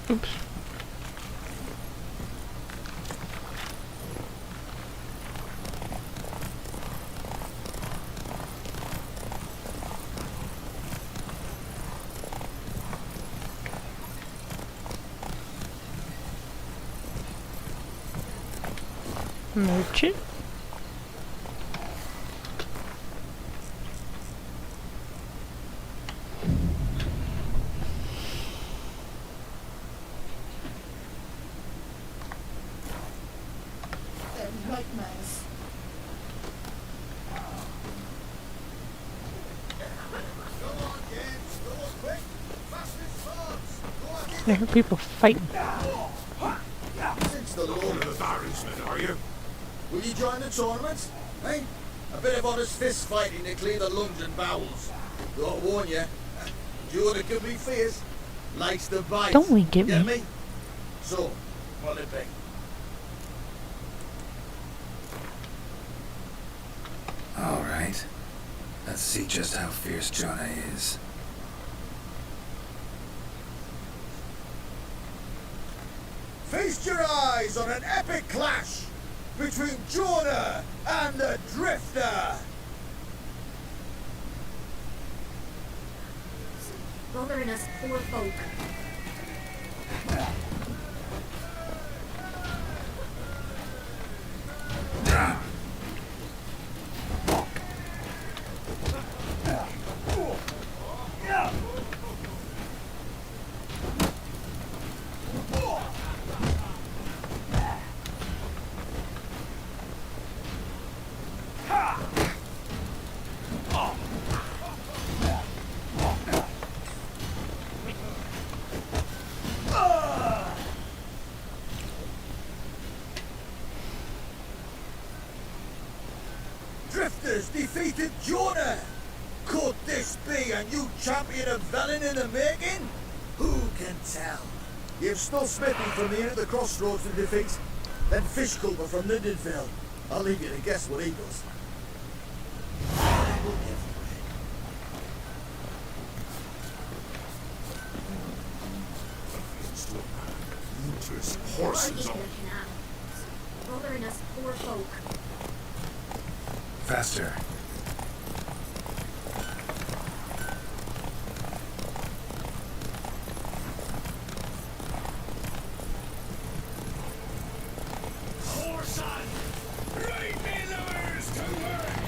Oops. Merchant. Nightmares. I hear people fighting. Since the Lord of the Barrysman, are you? Will you join the tournament? Eh? A bit of honest fist fighting to clear the lungs and bowels. Though I warn you, Jordan could be fierce. Likes to bite. Don't we get Get me? me? So, what'll it be? Alright. Let's see just how fierce Jonah is. Feast your eyes on an epic clash between Jonah and the Drifter. Bothering us poor folk. Drifters defeated Jonah. Could this be a new champion of Velen in the making? Who can tell? You've still Smithy from the end of the crossroads to defeat, then Fishculper from Lindenville. I'll leave you to guess what he does. horses Or on. even a canal. Bothering us poor folk. Faster. Horse on! Right millers to work!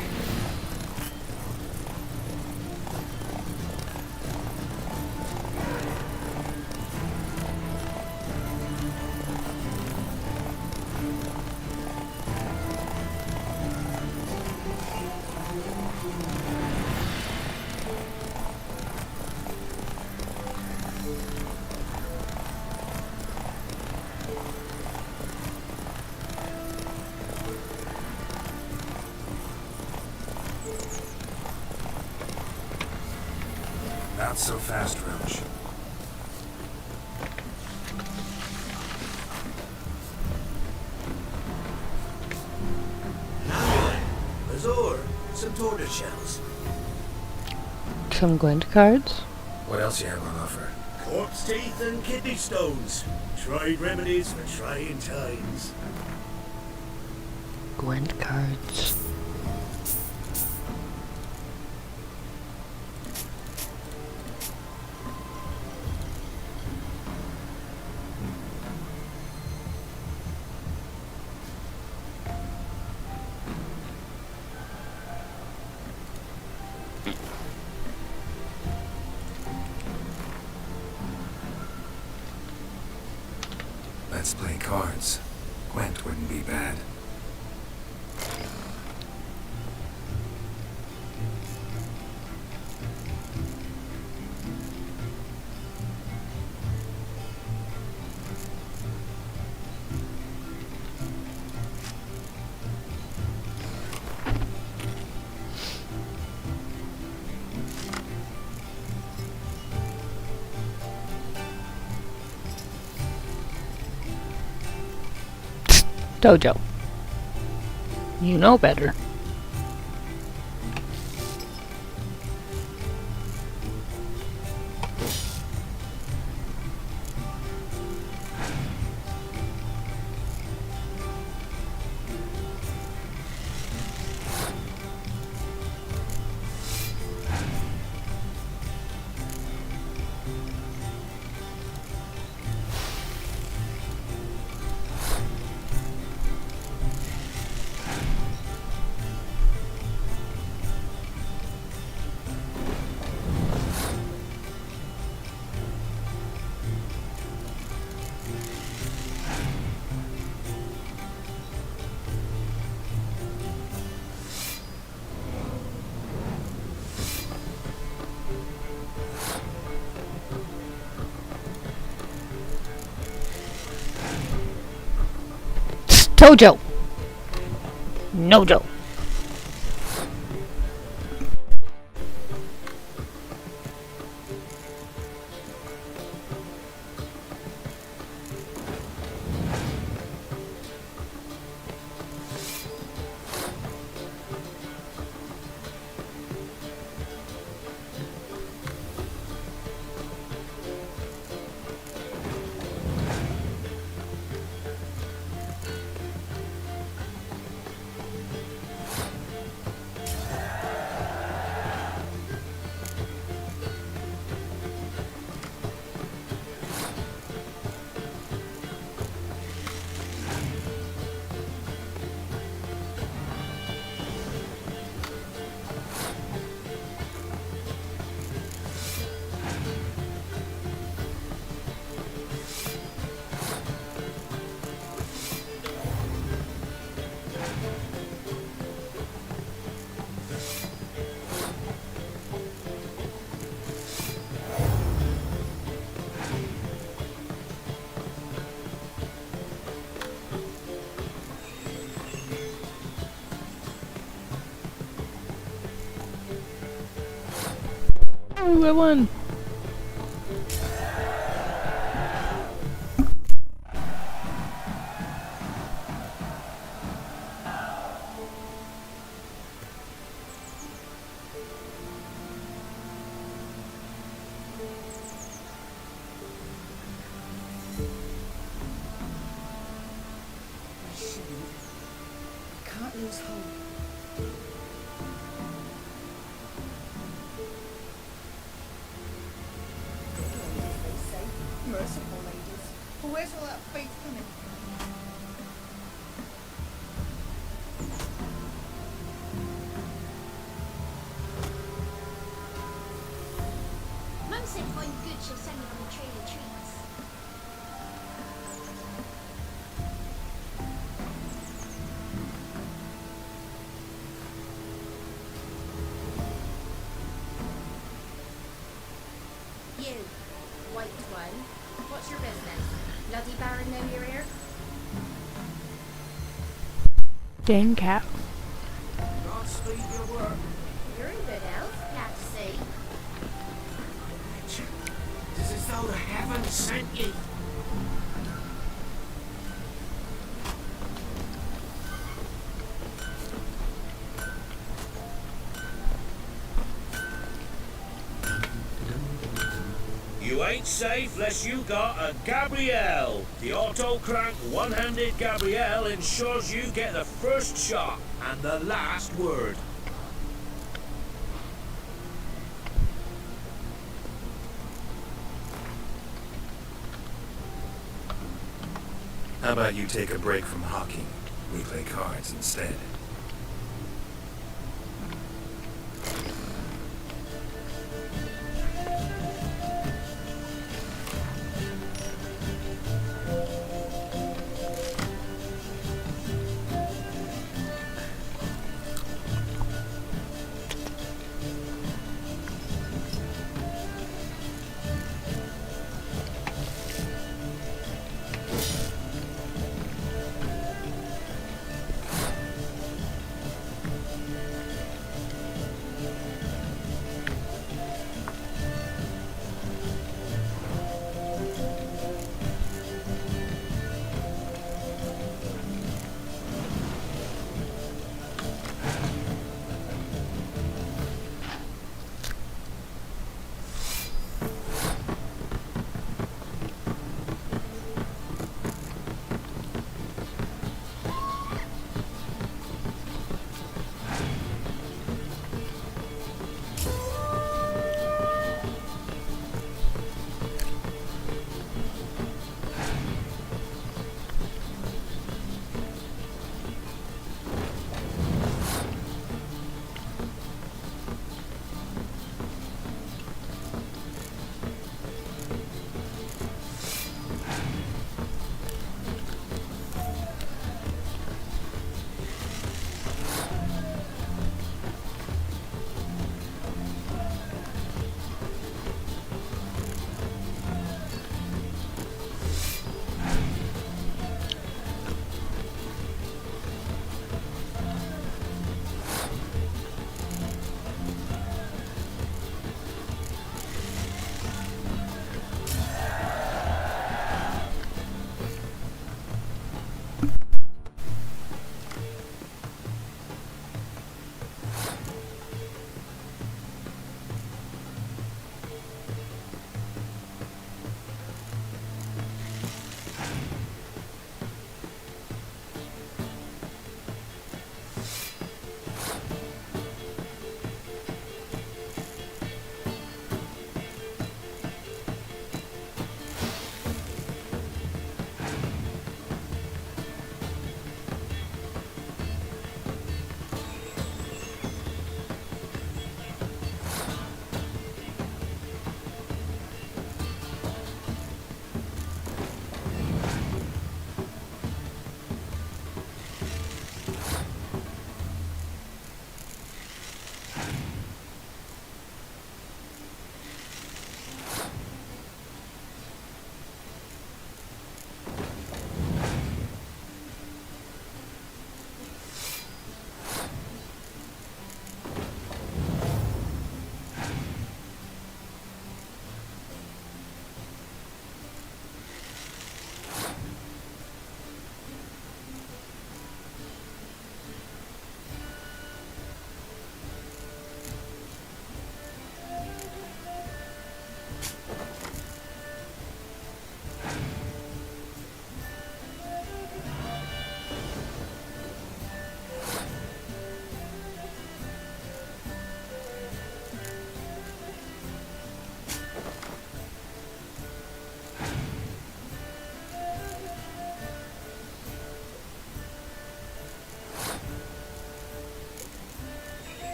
Not so fast, Roach. Azor, some tortoise shells. Some Gwent cards? What else you have on offer? Corpse teeth and kidney stones. Tried remedies for trying times. Gwent cards. Let's play cards. Gwent wouldn't be bad. Dojo. You know better. Tojo. Nojo. Ooh, I won. merciful, ladies. But where's all that faith coming from? Mum said if I'm good, she'll send me on a trail of treats. You, white one, what's your business? Bloody Baron know you're here? Dang cat. Godspeed your work. You're in good health, glad to see. It's as though the heavens sent ye. You ain't safe less you got a Gabrielle. The auto-crank one-handed Gabrielle ensures you get the first shot and the last word. How about you take a break from hawking? We play cards instead.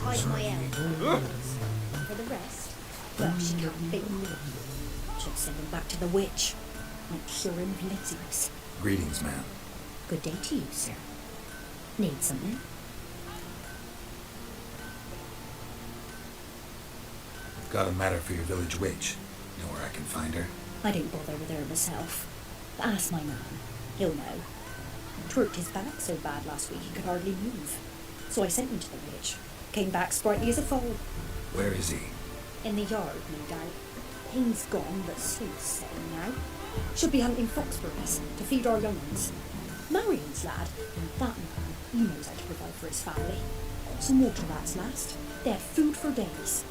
hide my own. For the rest, well, she can't be. Should send him back to the witch. Might cure him of laziness. Greetings, ma'am. Good day to you, sir. Need something? Got a matter for your village witch. Know where I can find her? I didn't bother with her myself. But ask my man. He'll know. Twerked his back so bad last week he could hardly move. So I sent him to the witch. Came back sprightly as a foal. Where is he? In the yard, no doubt. He's gone, but Sue's setting now. Should be hunting foxberries to feed our young ones. Marion's lad, and that man, he knows how to provide for his family. Some water rats last. They have food for days.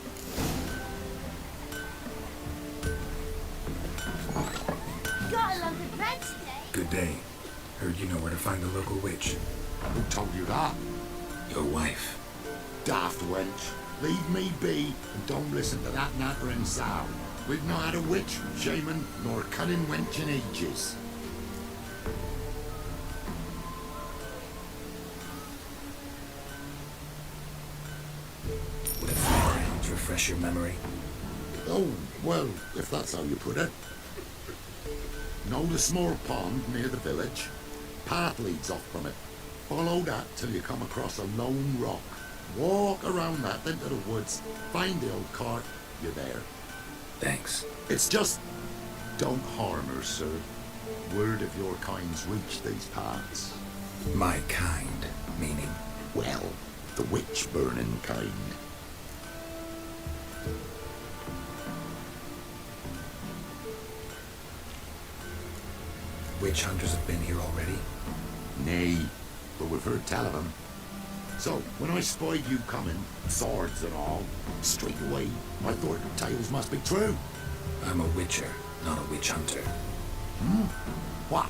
Got a lump of bread today. Good day. Heard you know where to find the local witch. Who told you that? Your wife. Daft wench. Leave me be and don't listen to that nattering sound. We've not had a witch, shaman, nor cunning wench in ages. Would a few rounds refresh your memory? Oh, well, if that's how you put it. Know the small pond near the village? Path leads off from it. Follow that till you come across a lone rock. Walk around that into the woods. Find the old cart. You're there. Thanks. It's just... don't harm her, sir. Word of your kind's reached these parts. My kind, meaning? Well, the witch-burning kind. Witch hunters have been here already? Nay, but we've heard tell of them. So, when I spied you coming, swords and all, straight away, I thought the tales must be true. I'm a witcher, not a witch hunter. What?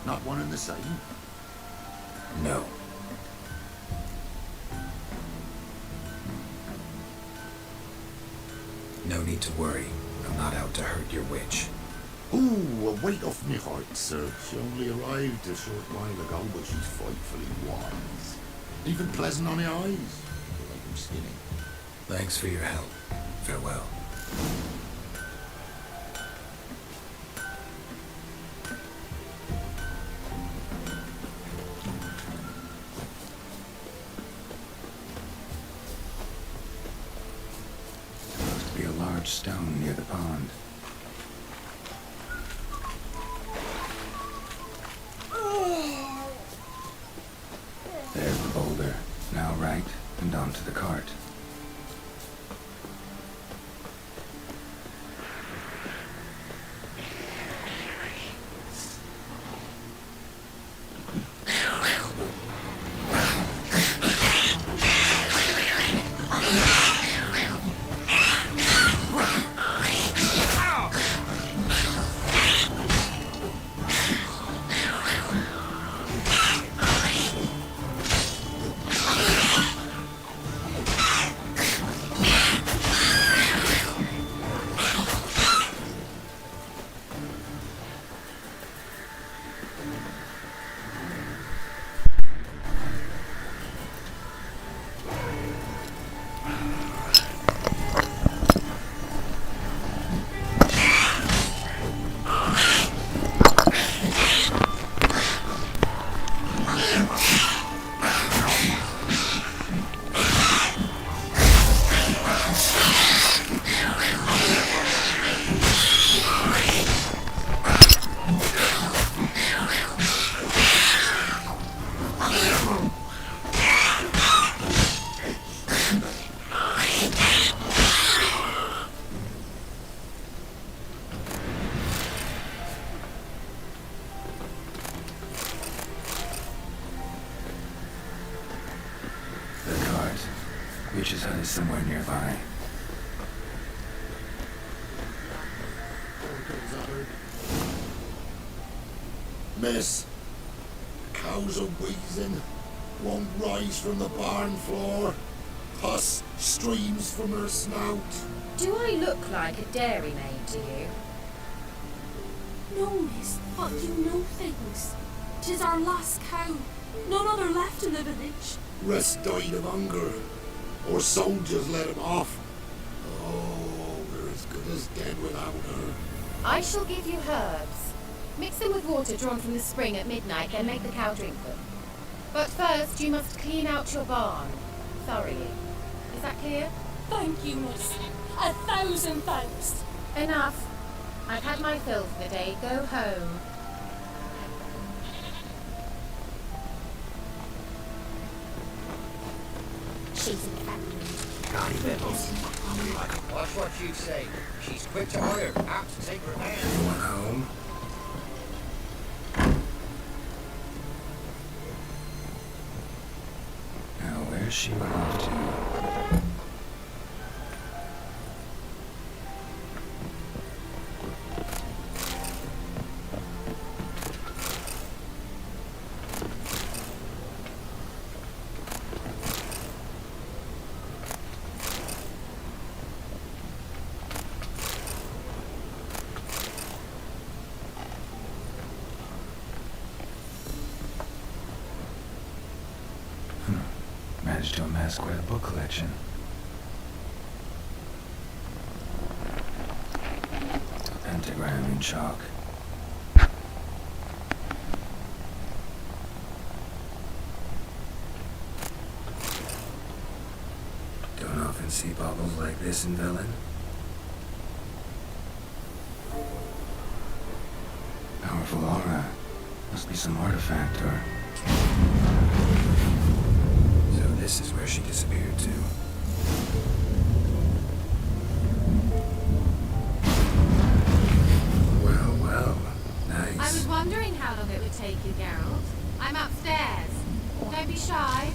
Not one and the same? No. No need to worry. I'm not out to hurt your witch. Ooh, a weight off me heart, sir. She only arrived a short while ago, but she's frightfully wise. Even pleasant on the eyes. Like I'm skinning. Thanks for your help. Farewell. There must be a large stone near the pond. There's the boulder. Now right, and onto the cart. Witch's hut is somewhere nearby. Miss, the cows are wheezing, won't rise from the barn floor. Pus streams from her snout. Do I look like a dairymaid to you? No, miss, but you know things. 'Tis our last cow. None other left in the village. Rest died of hunger. Or soldiers let him off? Oh, we're as good as dead without her. I shall give you herbs. Mix them with water drawn from the spring at midnight, then make the cow drink them. But first, you must clean out your barn thoroughly. Is that clear? Thank you, miss. 1,000 thanks. Enough. I've had my fill for the day. Go home. She's in the family. Watch what you say. She's quick to order, apt to take revenge. Going home? Now, where's she run off to? Managed to amass quite a book collection. A pentagram in chalk. Don't often see baubles like this in Velen. Powerful aura. Must be some artifact or... This is where she disappeared to. Well, well, nice. I was wondering how long it would take you, Geralt. I'm upstairs. Don't be shy.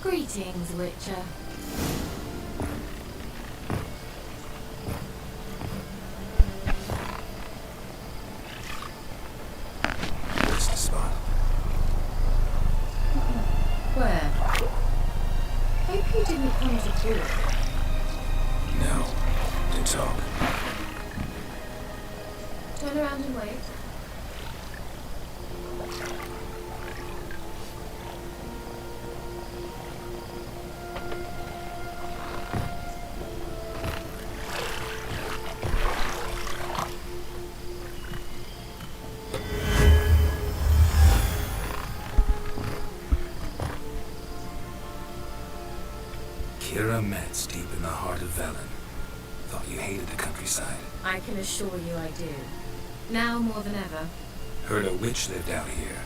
Greetings, Witcher. No, to talk. Turn around and wait. Kira Metz, deep in the heart of Velen. Thought you hated the countryside. I can assure you I do. Now more than ever. Heard a witch lived out here.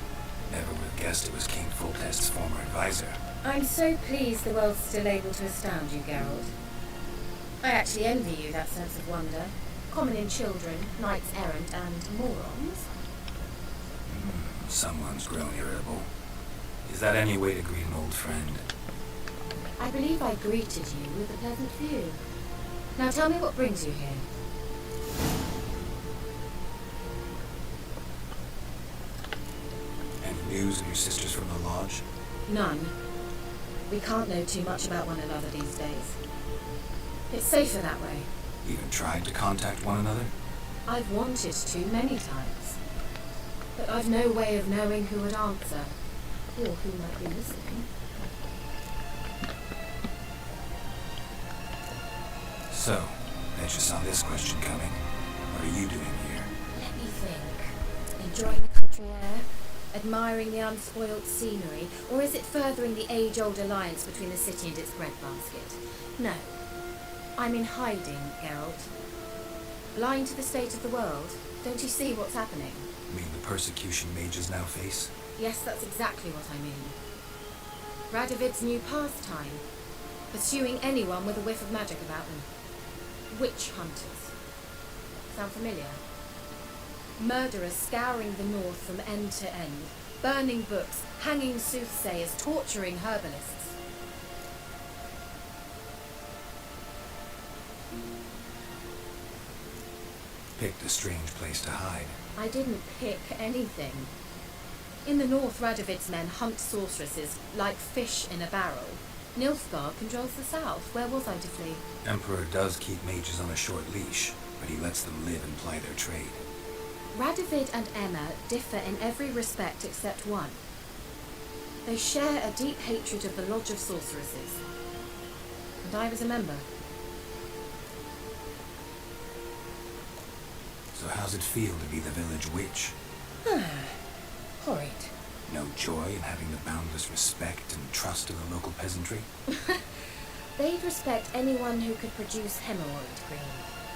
Never would have guessed it was King Foltest's former advisor. I'm so pleased the world's still able to astound you, Geralt. I actually envy you that sense of wonder. Common in children, knights errant, and morons. Someone's grown irritable. Is that any way to greet an old friend? I believe I greeted you with a pleasant view. Now tell me what brings you here. Any news of your sisters from the lodge? None. We can't know too much about one another these days. It's safer that way. Even tried to contact one another? I've wanted to many times. But I've no way of knowing who would answer, or who might be listening. So, bet you saw this question coming. What are you doing here? Let me think. Enjoying the country air? Admiring the unspoilt scenery? Or is it furthering the age-old alliance between the city and its breadbasket? No. I'm in hiding, Geralt. Blind to the state of the world? Don't you see what's happening? You mean the persecution mages now face? Yes, that's exactly what I mean. Radovid's new pastime. Pursuing anyone with a whiff of magic about them. Witch hunters. Sound familiar? Murderers scouring the north from end to end. Burning books, hanging soothsayers, torturing herbalists. Picked a strange place to hide. I didn't pick anything. In the north, Radovid's men hunt sorceresses like fish in a barrel. Nilfgaard controls the south. Where was I to flee? Emperor does keep mages on a short leash, but he lets them live and ply their trade. Radovid and Emma differ in every respect except one. They share a deep hatred of the Lodge of Sorceresses. And I was a member. So how's it feel to be the village witch? Horrid. No joy in having the boundless respect and trust of the local peasantry? They'd respect anyone who could produce hemorrhoid cream.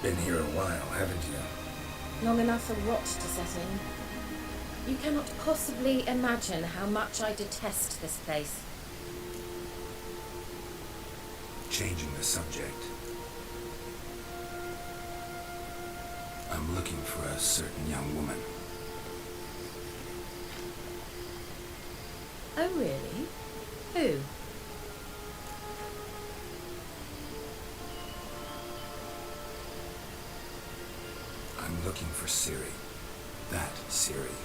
Been here a while, haven't you? Long enough for rot to set in. You cannot possibly imagine how much I detest this place. Changing the subject. I'm looking for a certain young woman. Oh, really? Who? I'm looking for Ciri. That Ciri.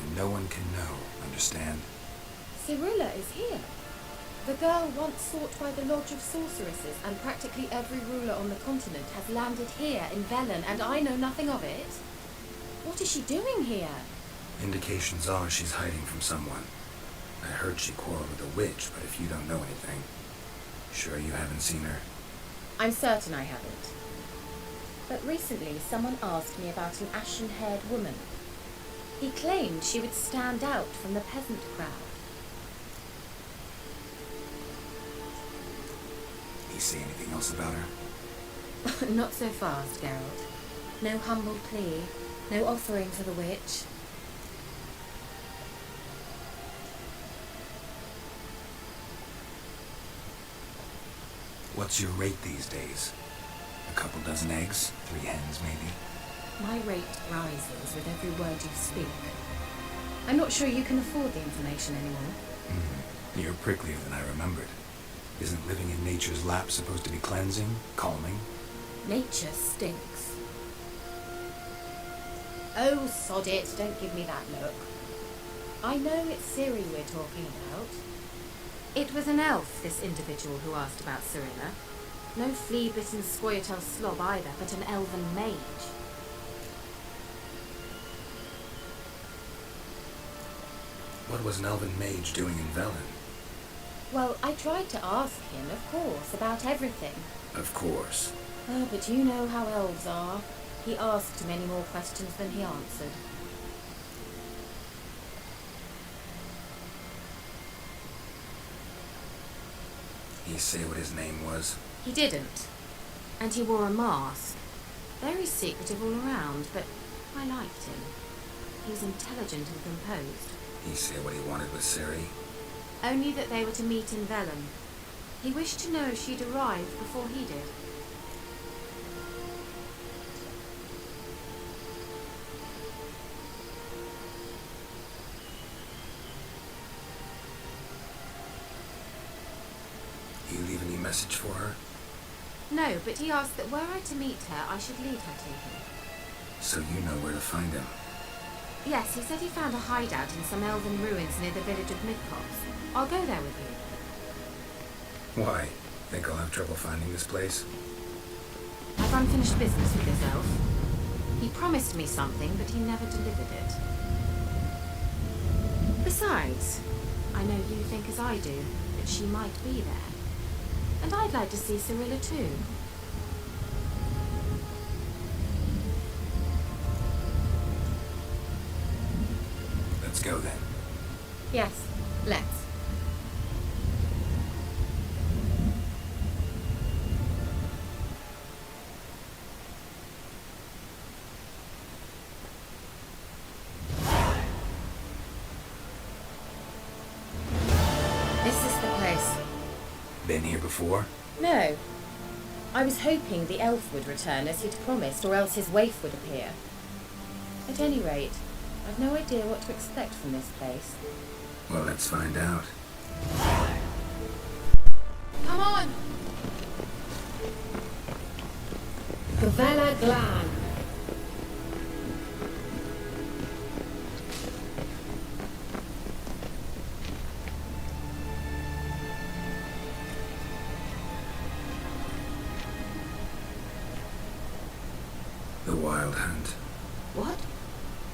And no one can know, understand? Cirilla is here. The girl once sought by the Lodge of Sorceresses, and practically every ruler on the continent has landed here in Velen, and I know nothing of it. What is she doing here? Indications are she's hiding from someone. I heard she quarreled with a witch, but if you don't know anything, sure you haven't seen her? I'm certain I haven't. But recently someone asked me about an ashen-haired woman. He claimed she would stand out from the peasant crowd. He say anything else about her? Not so fast, Geralt. No humble plea, no offering for the witch. What's your rate these days? A couple dozen eggs? 3 hens, maybe? My rate rises with every word you speak. I'm not sure you can afford the information anymore. You're pricklier than I remembered. Isn't living in nature's lap supposed to be cleansing, calming? Nature stinks. Oh, sod it, don't give me that look. I know it's Ciri we're talking about. It was an elf, this individual who asked about Cirilla. No flea-bitten Scoia'tael slob either, but an elven mage. What was an elven mage doing in Velen? Well, I tried to ask him, of course, about everything. Of course. Oh, but you know how elves are. He asked many more questions than he answered. He say what his name was? He didn't. And he wore a mask. Very secretive all around, but I liked him. He was intelligent and composed. He say what he wanted with Ciri? Only that they were to meet in Velen. He wished to know if she'd arrived before he did. You leave any message for her? No, but he asked that were I to meet her, I should lead her to him. So you know where to find him? Yes, he said he found a hideout in some elven ruins near the village of Midcops. I'll go there with you. Why? Think I'll have trouble finding this place? I've unfinished business with this elf. He promised me something, but he never delivered it. Besides, I know you think as I do, that she might be there. And I'd like to see Cirilla too. Let's go then. Yes, let's. This is the place. Been here before? No. I was hoping the elf would return as he'd promised, or else his waif would appear. At any rate, I've no idea what to expect from this place. Well, let's find out. Come on! Gavella Glan. Wild Hunt. What?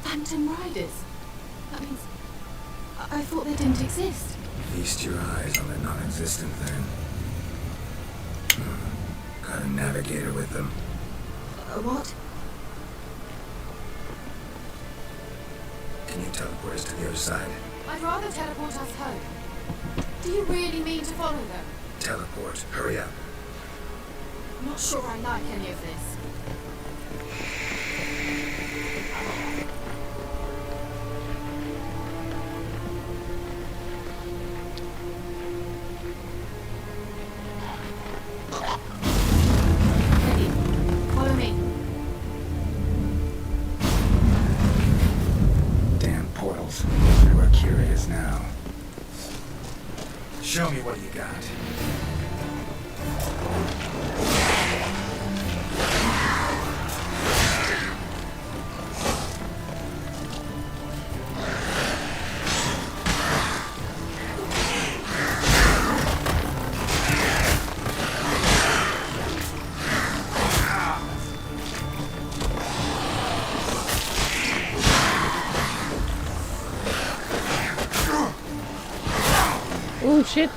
Phantom Riders? That means... I thought they didn't exist. Feast your eyes on the non-existent then. Got a navigator with them. What? Can you teleport us to the other side? I'd rather teleport us home. Do you really mean to follow them? Teleport. Hurry up. I'm not sure I like any of this. Ready. Follow me. Damn portals. Where Kira is now. Show me what you got. Oh shit.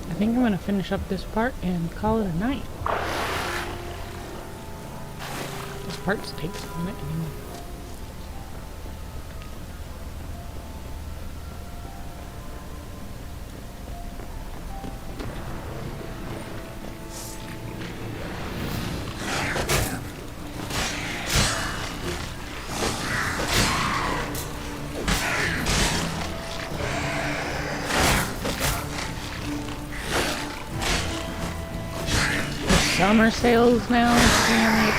I think I'm gonna finish up this part and call it a night. This part takes a minute anyway. Summer sales now, damn it.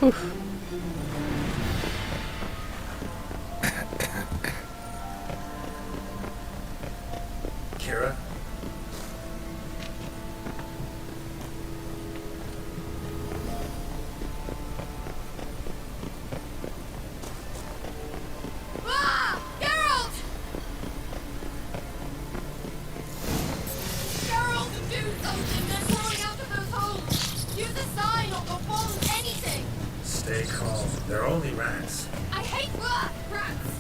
Oof. Kira? Ah! Geralt! Geralt, do something! They're crawling out of those holes! Use a sign or a bomb, anything! Stay calm. They're only rats. I hate rats!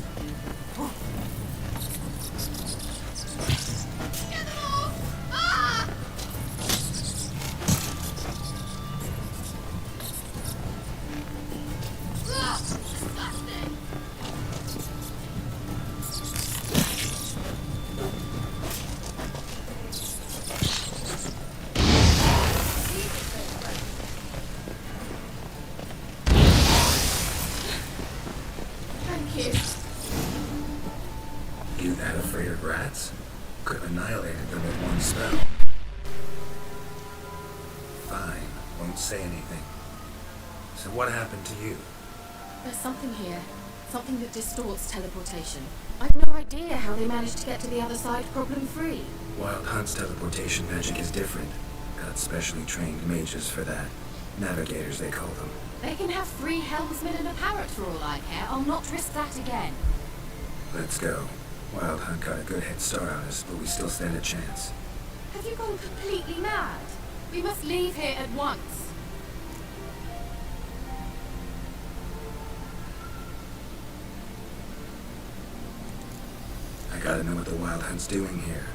Get them off! Ah! Ugh, disgusting! Thank you. You that afraid of rats? Could have annihilated them with one spell. Fine. Won't say anything. So what happened to you? There's something here. Something that distorts teleportation. I've no idea how they managed to get to the other side problem-free. Wild Hunt's teleportation magic is different. Got specially trained mages for that. Navigators, they call them. They can have 3 helmsmen and a parrot for all I care. I'll not risk that again. Let's go. Wild Hunt got a good head start on us, but we still stand a chance. Have you gone completely mad? We must leave here at once. gotta know what the Wild Hunt's doing here.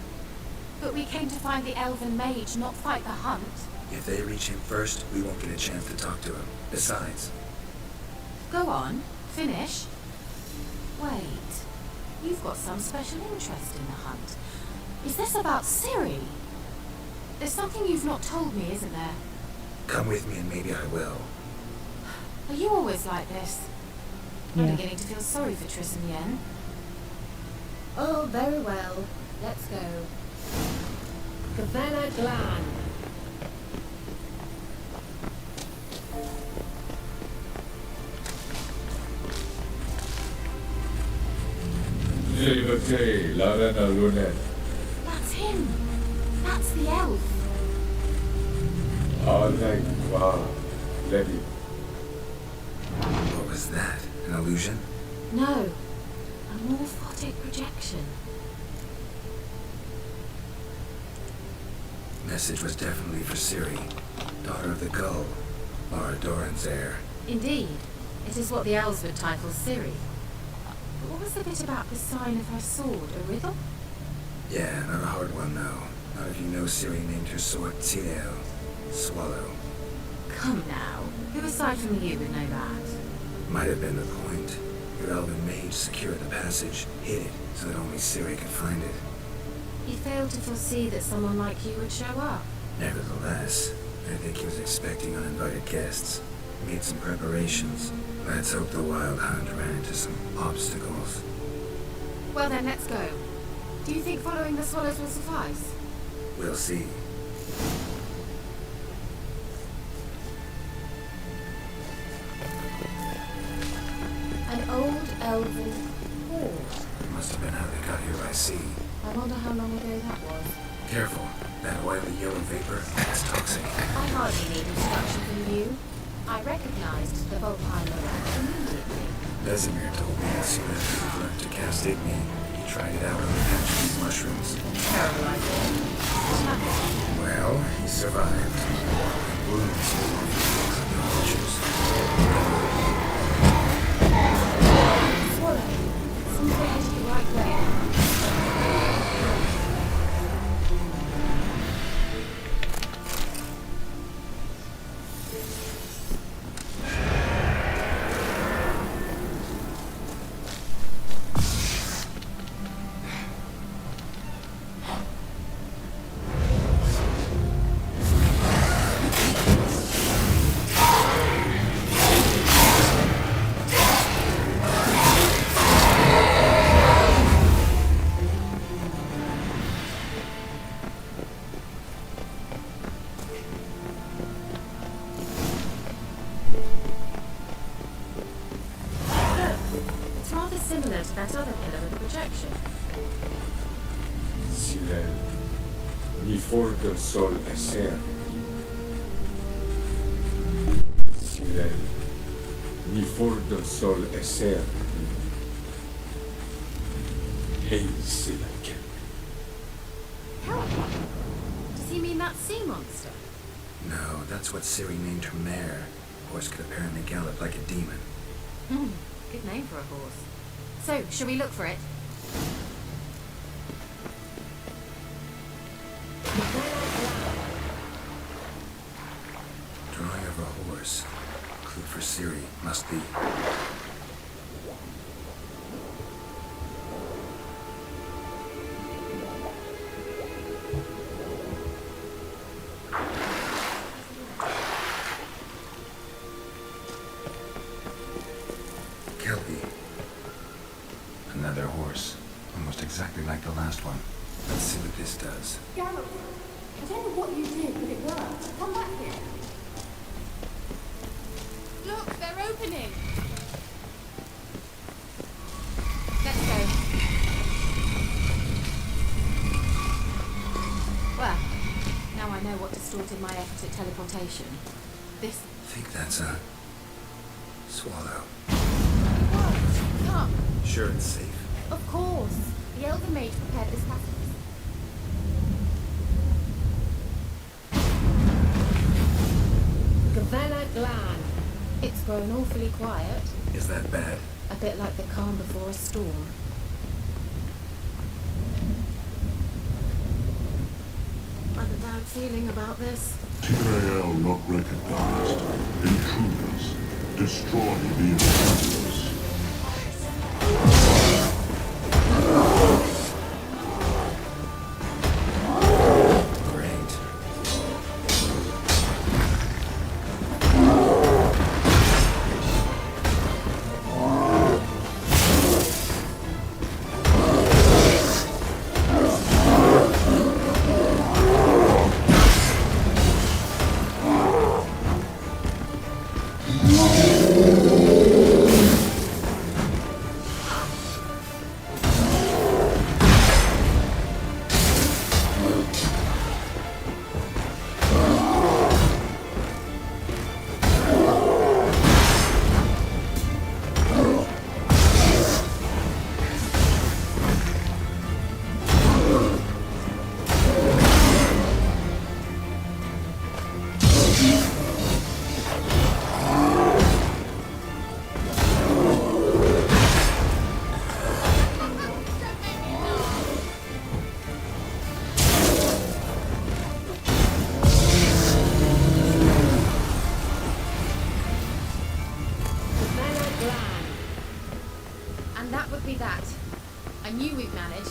But we came to find the elven mage, not fight the hunt. If they reach him first, we won't get a chance to talk to him. Besides, Go on, finish. Wait, you've got some special interest in the hunt. Is this about Ciri? There's something you've not told me, isn't there? come with me and maybe I will. Are you always like this? I'm Yeah. beginning to feel sorry for Triss and Yen. Oh, very well. Let's go. Gavenna Glan. That's him. That's the elf. What was that? An illusion? No. A morphotic projection. Message was definitely for Ciri, daughter of the Gull, Lara Doran's heir. Indeed. It is what the elves would title Ciri. But what was the bit about the sign of her sword? A riddle? Yeah, not a hard one though. Not if you know Ciri named her sword Tidel, Swallow. Come now. Who aside from you would know that? Might have been the point. Your elven mage secured the passage, hid it, so that only Ciri could find it. He failed to foresee that someone like you would show up. Nevertheless, I think he was expecting uninvited guests. Made some preparations. Let's hope the Wild Hunt ran into some obstacles. Well then, let's go. Do you think following the swallows will suffice? We'll see. An old elven hall. Must have been how they got here by sea. I wonder how long ago that was. Careful. That oily yellow vapor, that's toxic. I hardly need instruction from you. I recognized the Volkheimer rat immediately. Vesemir told me as soon as he learned to cast Igni, he tried it out on a patch of these mushrooms. Terrible idea. What happened? Well, he survived. Wounds from the vultures. Swallow. Seems we're headed the right way. It's rather similar to that other pillar with the projection. Silel, ni for del sol eser. Silel, ni for del sol eser. Hey, Silek. Help! Does he mean that sea monster? No, that's what Ciri named her mare. Horse could apparently gallop like a demon. Good name for a horse. So, shall we look for it? Drawing of a horse. Clue for Ciri must be. Kelpie. Another horse. Almost exactly like the last one. Let's see what this does. Gareth, I don't know what you did, but it worked. Come back here. Look, they're opening. Let's go. Well, now I know what distorted my efforts at teleportation. This. Think that's a swallow. Come. Sure it's safe. Of course. The Elven Mage prepared this passage. Gavenna Glan. It's grown awfully quiet. Is that bad? A bit like the calm before a storm. feeling about this. TAL not recognized. Intruders. Destroy the intruders. And that would be that. I knew we'd manage.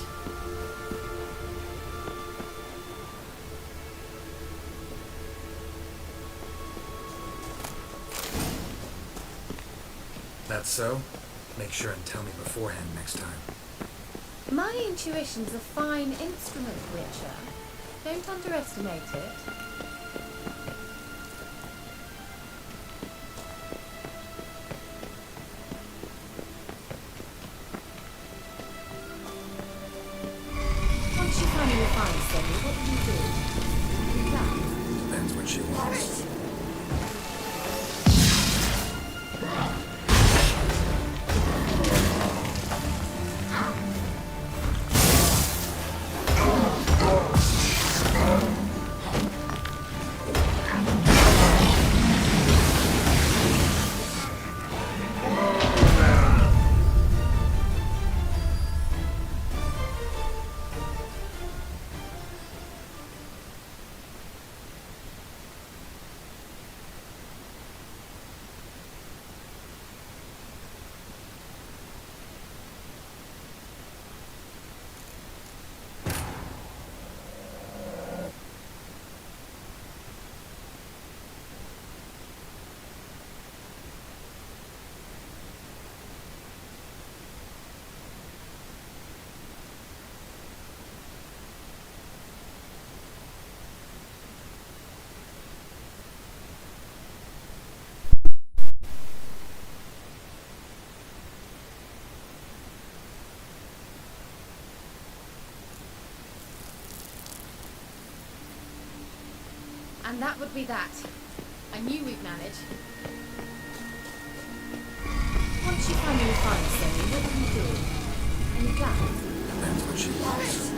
That's so? Make sure and tell me beforehand next time. My intuition's a fine instrument, Witcher. Don't underestimate it. Once you finally find Sonny, what do you do? Do that? Depends what she wants. And that would be that. I knew we'd manage. Once you finally find Sonny, what do you do? Any plans? Depends what she wants.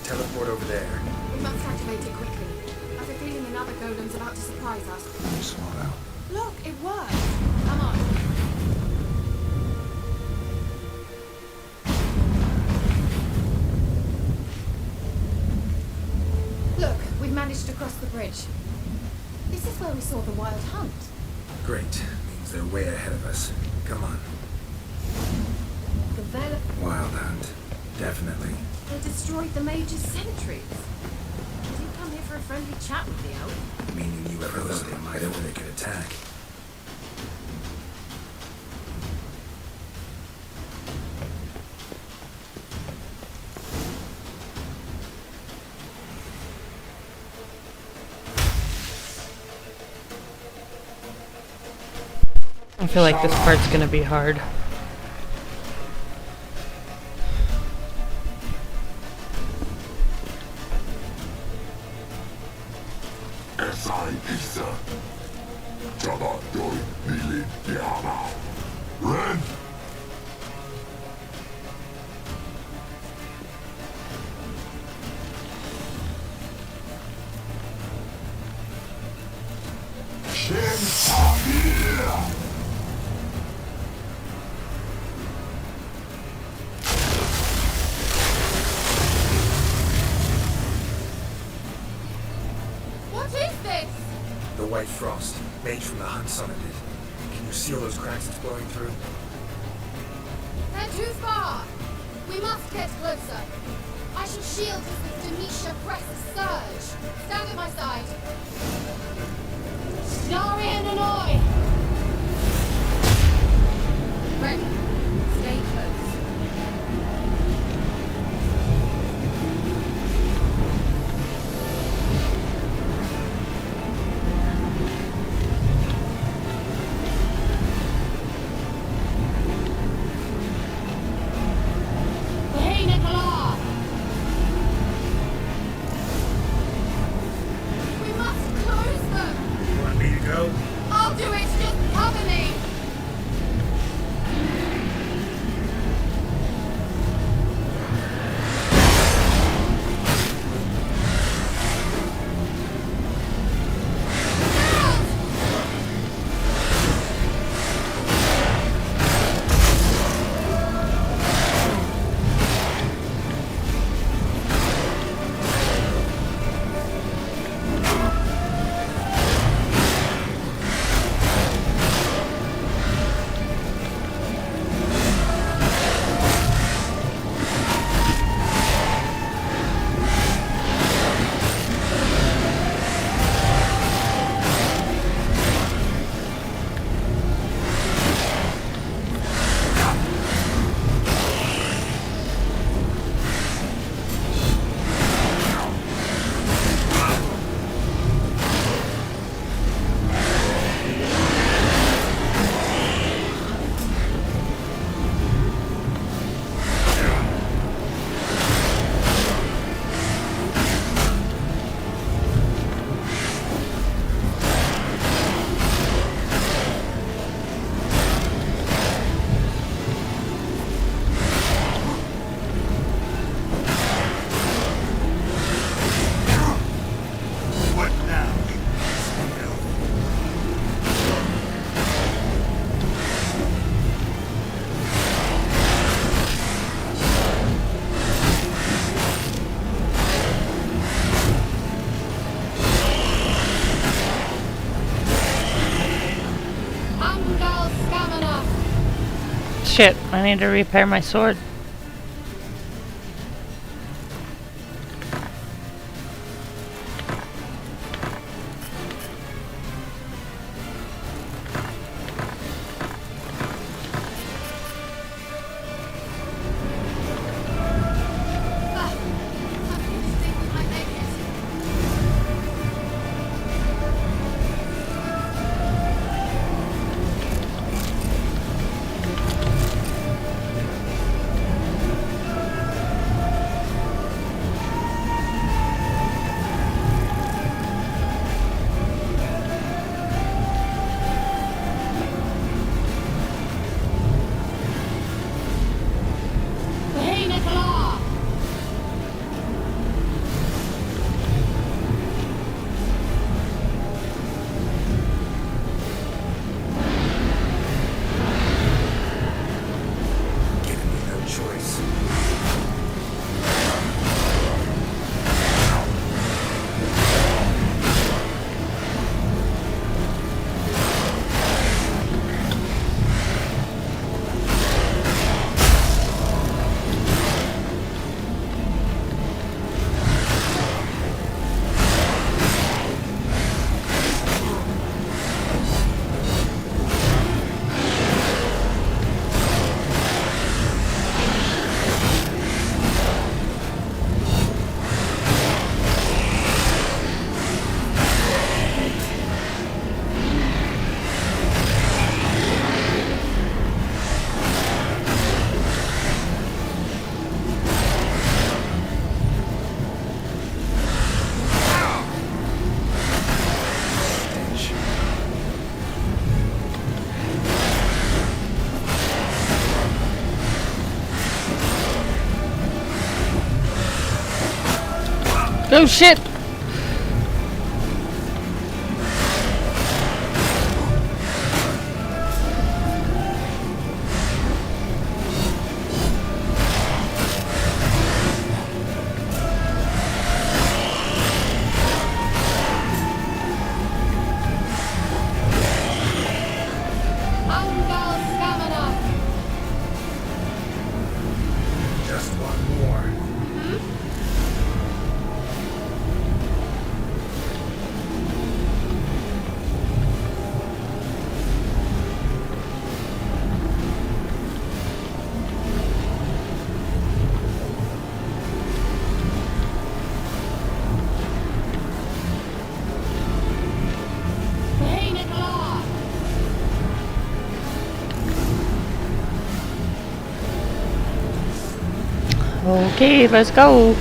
Teleport over there. We must activate it quickly. I have a feeling another golem's about to surprise us. Swallow. Look, it works. Come on. Look, we've managed to cross the bridge. This is where we saw the wild hunt. Great. Means they're way ahead of us. Come on. Develop. Wild hunt. Definitely. They destroyed the mage's sentries. I didn't come here for a friendly chat with the elf. Meaning you froze them right over they could attack. I feel like this part's gonna be hard. Esai Isa. Jabba doi Milid Yama. Ren! Shem Samir! What is this? The White Frost, made from the Hunt summoned it. Can you seal those cracks it's blowing through? They're too far. We must get closer. I shall shield us with Denisha presses surge. Stand at my side. Nari and Hanoi! Ready. Stay close. Hey, Nicola! We must close them! You want me to go? I'll do it! Just cover me! Shit, I need to repair my sword. Oh shit! Angal stamina. Just one more. Hey, Nicola. Okay, let's go.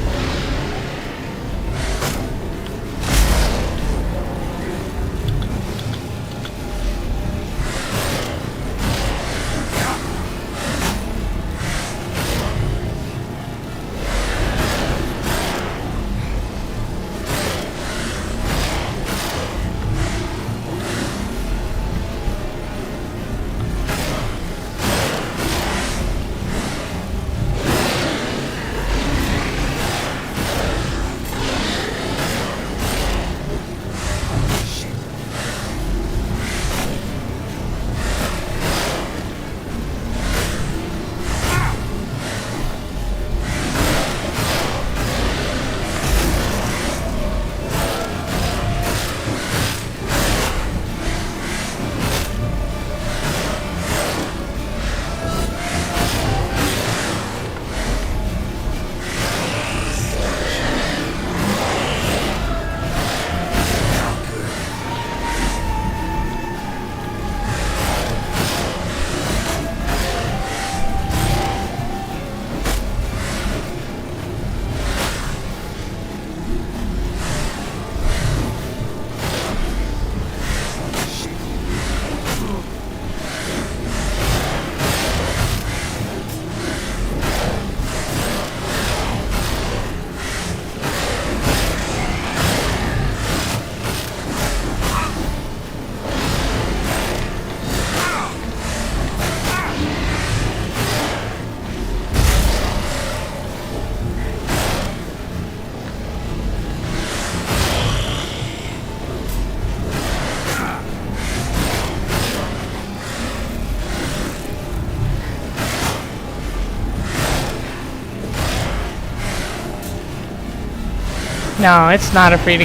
No, it's not a free to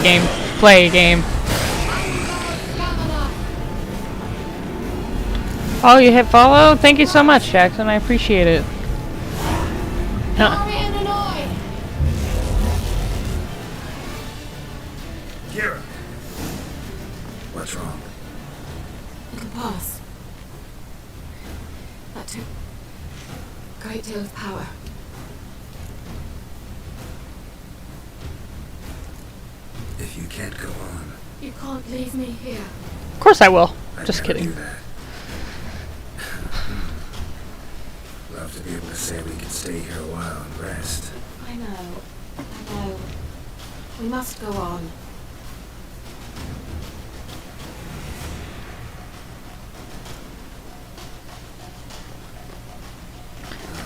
play game. Oh, you hit follow? Thank you so much, Jackson. I appreciate it. Kira. What's wrong? It'll pass. That took a great deal of power. If you can't go on, You can't leave me here. Of course I will. I'd Just never kidding. do that. Love to be able to say we can stay here a while and rest. I know. We must go on.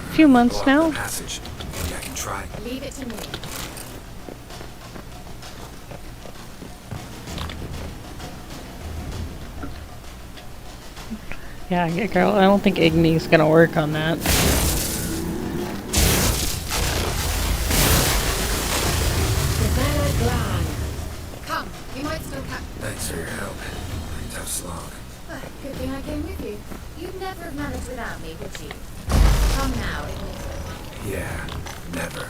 A few months Block now. the passage. Maybe I can try. Leave it to me. Yeah, girl, I don't think Igni's gonna work on that. Come, you might still catch. Thanks for your help. Pretty tough slog. Good thing I came with you. You'd never have managed without me, would you? Come now, Ignis. Yeah, never.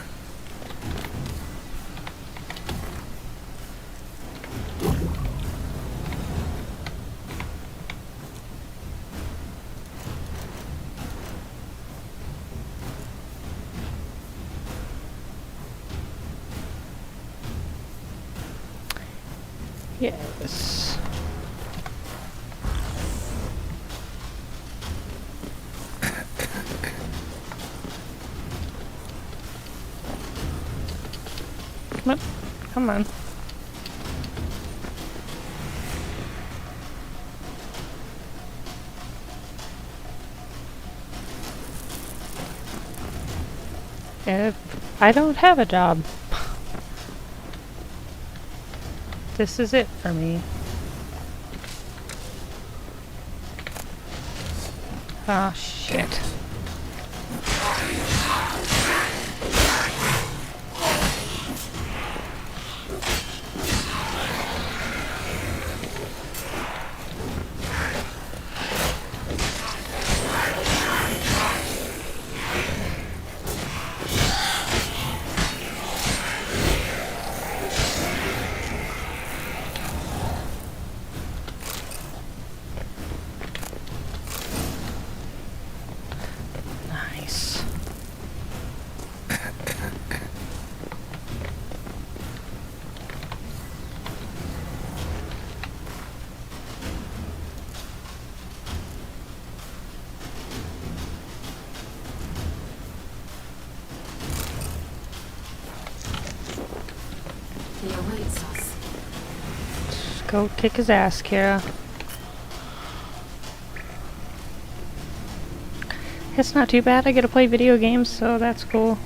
Yes. Come on. Come on. I don't have a job. This is it for me. Ah, shit. Nice. He awaits us. Just go kick his ass, Kira. It's not too bad. I get to play video games, so that's cool.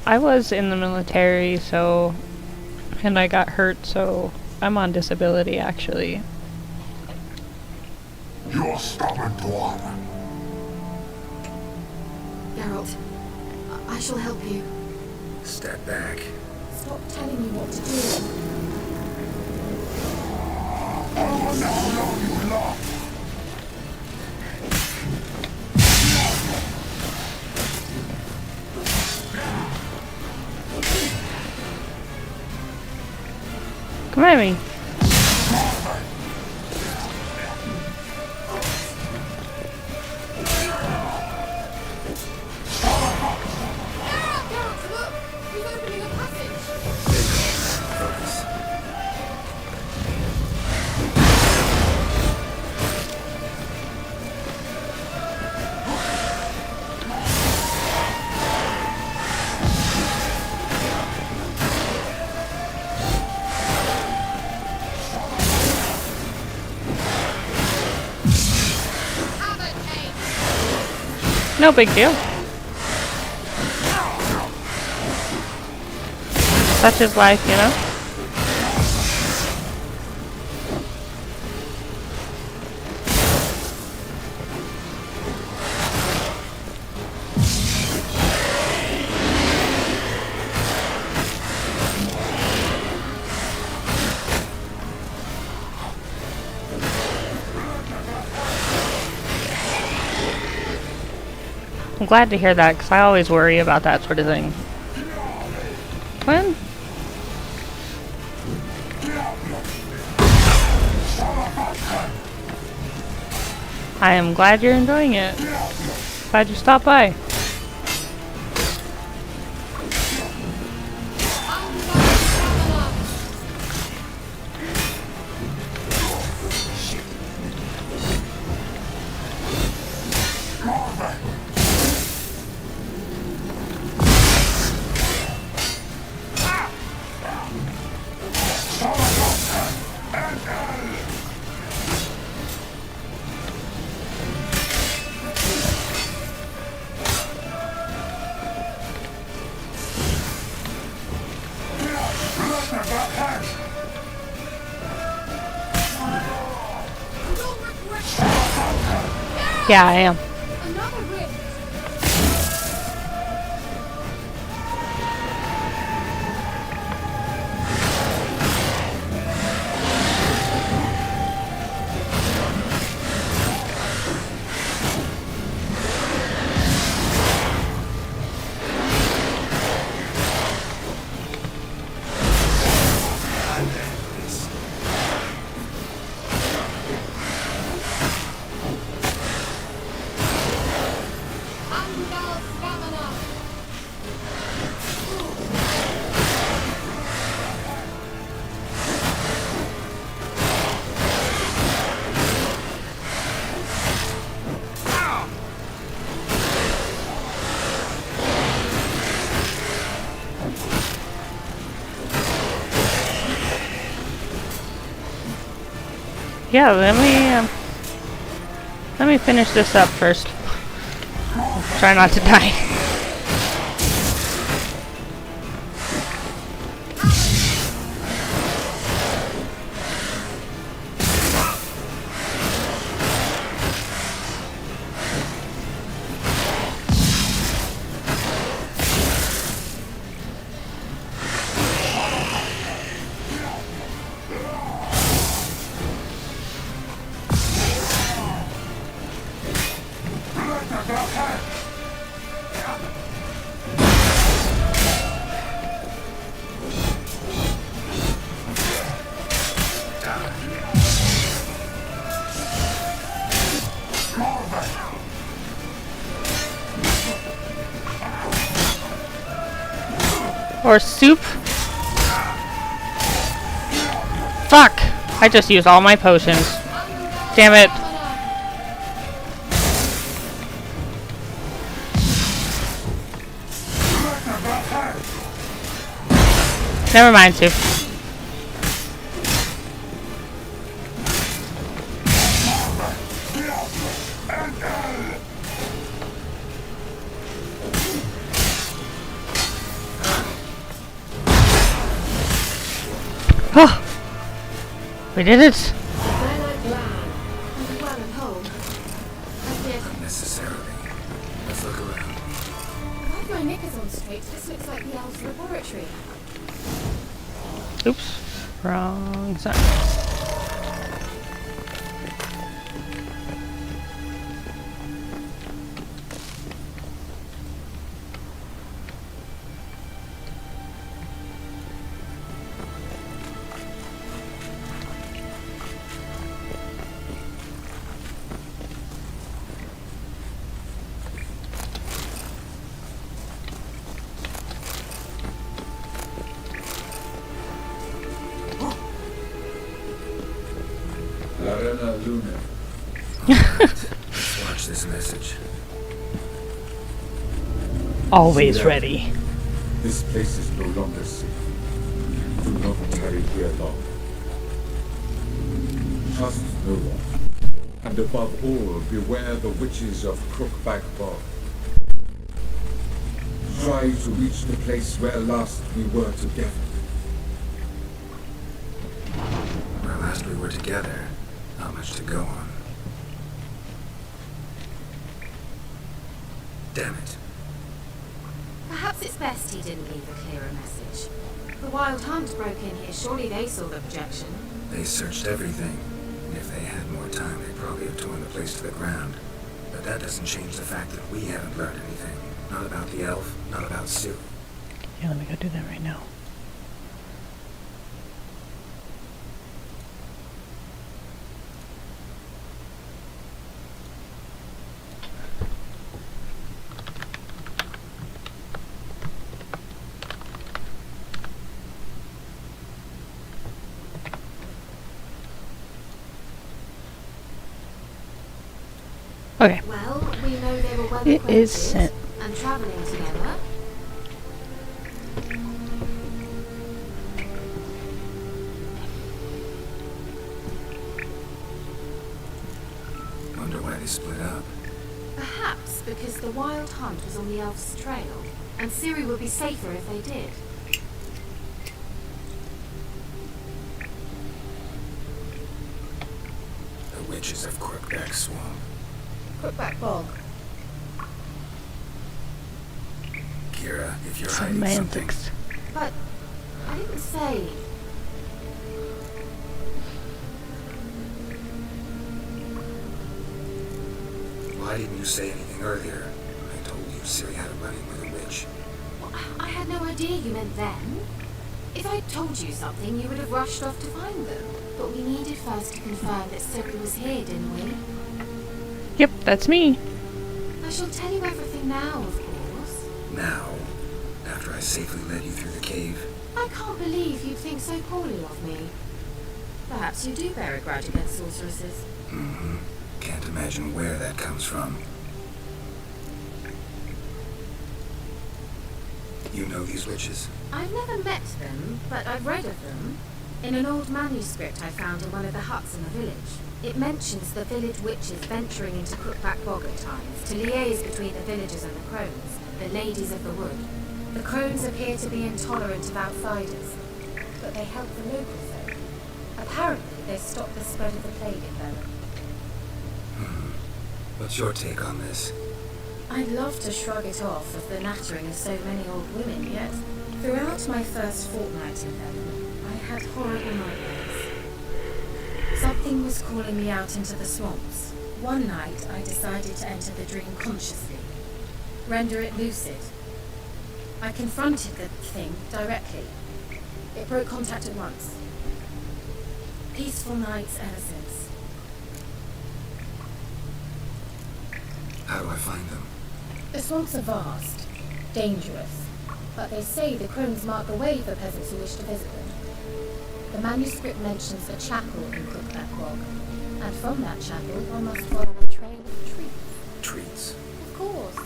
I was in the military, so, and I got hurt, so I'm on disability, actually. You're stubborn, Dwarf. Geralt, I shall help you. Step back. Stop telling me what to do. I wonder how long you last. Come at me. Geralt, look! He's opening a passage! Focus. No big deal. Such is life, you know? I'm glad to hear that, because I always worry about that sort of thing. When? I am glad you're enjoying it. Glad you stopped by. Yeah, I am. Yeah, let me finish this up first. Try not to die. Or soup? Fuck! I just used all my potions. Damn it. Never mind, soup. Oh! We did it! Not necessarily. Let's look around. If I've my knickers on straight, this looks like the elves' laboratory. Oops. Wrong side. Arena Luna. Let's watch this message. Always See, ready. This place is no longer safe. Do not tarry here long. Trust no one. And above all, beware the witches of Crookback Bog. Try to reach the place where last we were together. Where last we were together. Not much to go on. Damn it. Perhaps it's best he didn't leave a clearer message. The Wild Hunt broke in here. Surely they saw the projection. They searched everything. And if they had more time, they'd probably have torn the place to the ground. But that doesn't change the fact that we haven't learned anything. Not about the elf, not about Sue. Yeah, let me go do that right now. Okay. Well, we know they were well It acquainted is sent. and travelling together. Wonder why they split up. Perhaps because the Wild Hunt was on the elf's trail, and Ciri would be safer if they did. The witches of Crookback Swamp. Crookback Bog. Kira, if you're hiding something. Semantics. But I didn't say. Why didn't you say anything earlier? I told you Ciri had a run-in with a witch. Well, I had no idea you meant them. If I'd told you something, you would have rushed off to find them. But we needed first to confirm that Ciri was here, didn't we? Yep, that's me. I shall tell you everything now, of course. Now, after I safely led you through the cave. I can't believe you'd think so poorly of me. Perhaps you do bear a grudge against sorceresses. Mm-hmm. Can't imagine where that comes from. You know these witches? I've never met them, but I've read of them. In an old manuscript I found in one of the huts in the village, it mentions the village witches venturing into Crookback Bog at times to liaise between the villagers and the crones, the ladies of the wood. The crones appear to be intolerant of outsiders, but they help the local folk. Apparently, they stop the spread of the plague in Velen. What's your take on this? I'd love to shrug it off of the nattering of so many old women, yet throughout my first fortnight in Velen, I had horrible nightmares. Something was calling me out into the swamps. One night, I decided to enter the dream consciously, render it lucid. I confronted the thing directly. It broke contact at once. Peaceful nights ever since. How do I find them? The swamps are vast, dangerous, but they say the crones mark the way for peasants who wish to visit them. The manuscript mentions a chapel in Crookback Bog, and from that chapel one must follow a trail of trees. Trees? Of course.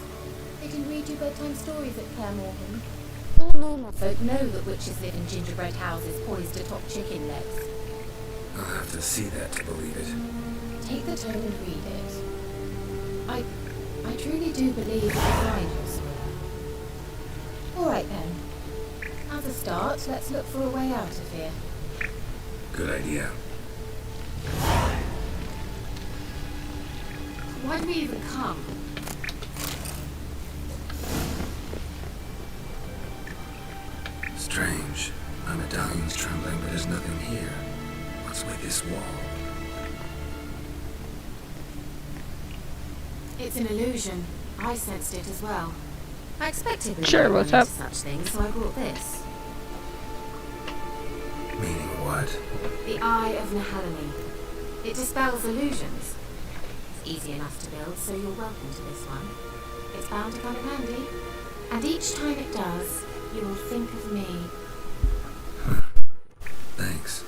They can read you bedtime stories at Clare Morgan. All normal folk know that witches live in gingerbread houses poised atop chicken legs. I'll have to see that to believe it. Take the tome and read it. I truly do believe you'll find your square. Alright then. As a start, let's look for a way out of here. Good idea. Why do we even come? Strange. My medallion's trembling, but there's nothing here. What's with this wall? It's an illusion. I sensed it as well. I expected we Sure, might what's run up? into such things, so I brought this. Meaning what? The Eye of Nehaleni. It dispels illusions. It's easy enough to build, so you're welcome to this one. It's bound to come in handy. And each time it does, you will think of me. Thanks.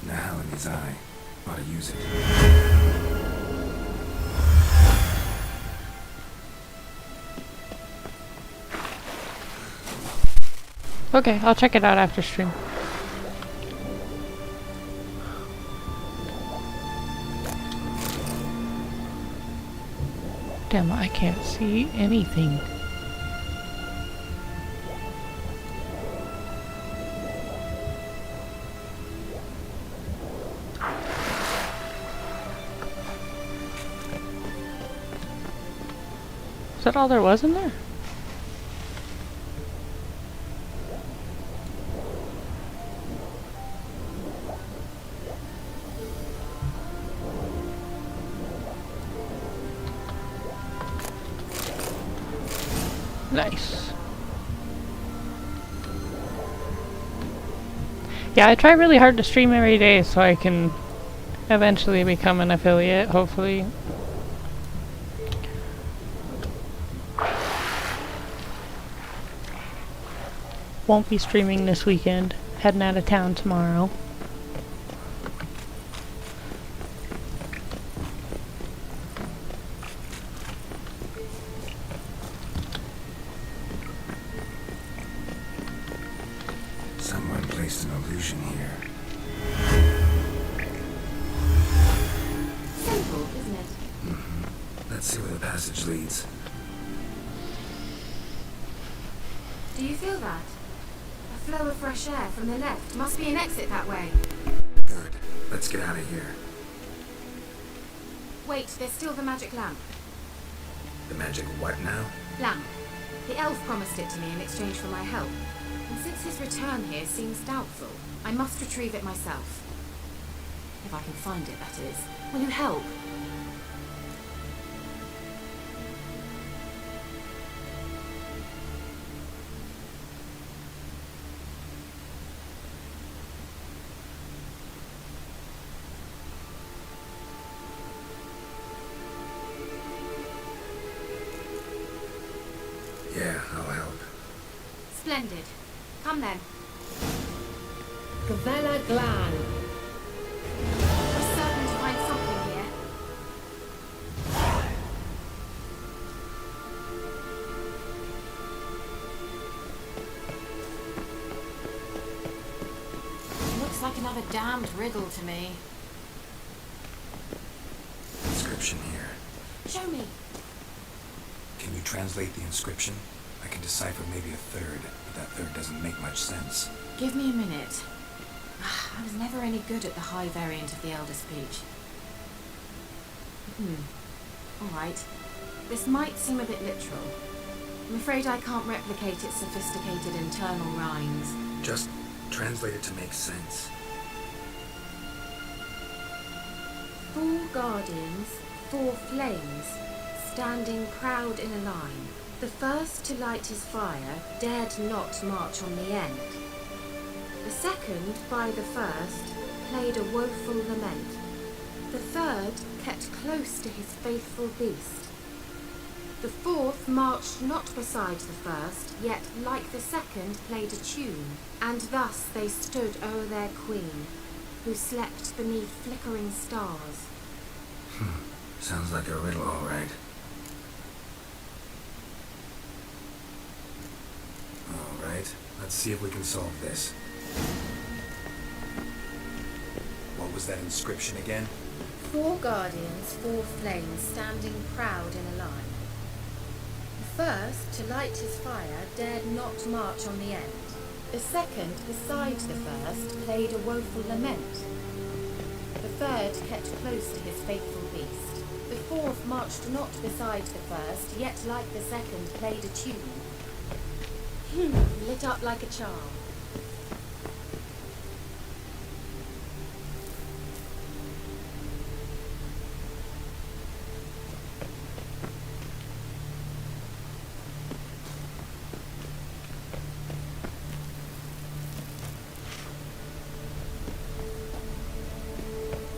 Nahalani's eye. Ought to use it. Okay, I'll check it out after stream. Damn, I can't see anything. Is that all there was in there? Nice. Yeah, I try really hard to stream every day so I can eventually become an affiliate, hopefully. Won't be streaming this weekend. Heading out of town tomorrow. Someone placed an illusion here. Simple, isn't it? Let's see where the passage leads. Do you feel that? A flow of fresh air from the left. Must be an exit that way. Good. Let's get out of here. Wait, there's still the magic lamp. The magic what now? Lamp. The elf promised it to me in exchange for my help. And since his return here seems doubtful, I must retrieve it myself. If I can find it, that is. Will you help? Yeah, I'll help. Splendid. Come then. Gavella Glan. We're certain to find something here. Looks like another damned riddle to me. Inscription here. Show me. Can you translate the inscription? I can decipher maybe a third, but that third doesn't make much sense. Give me a minute. I was never any good at the high variant of the Elder speech. Alright. This might seem a bit literal. I'm afraid I can't replicate its sophisticated internal rhymes. Just translate it to make sense. 4 guardians, 4 flames, standing proud in a line. The first to light his fire dared not march on the end. The second, by the first, played a woeful lament. The third kept close to his faithful beast. The fourth marched not beside the first, yet like the second played a tune, and thus they stood o'er their queen, who slept beneath flickering stars. Sounds like a riddle, all right. All right, let's see if we can solve this. What was that inscription again? 4 guardians, 4 flames, standing proud in a line. The first, to light his fire, dared not march on the end. The second, beside the first, played a woeful lament. The third kept close to his faithful beast. The fourth marched not beside the first, yet like the second played a tune. Lit up like a charm.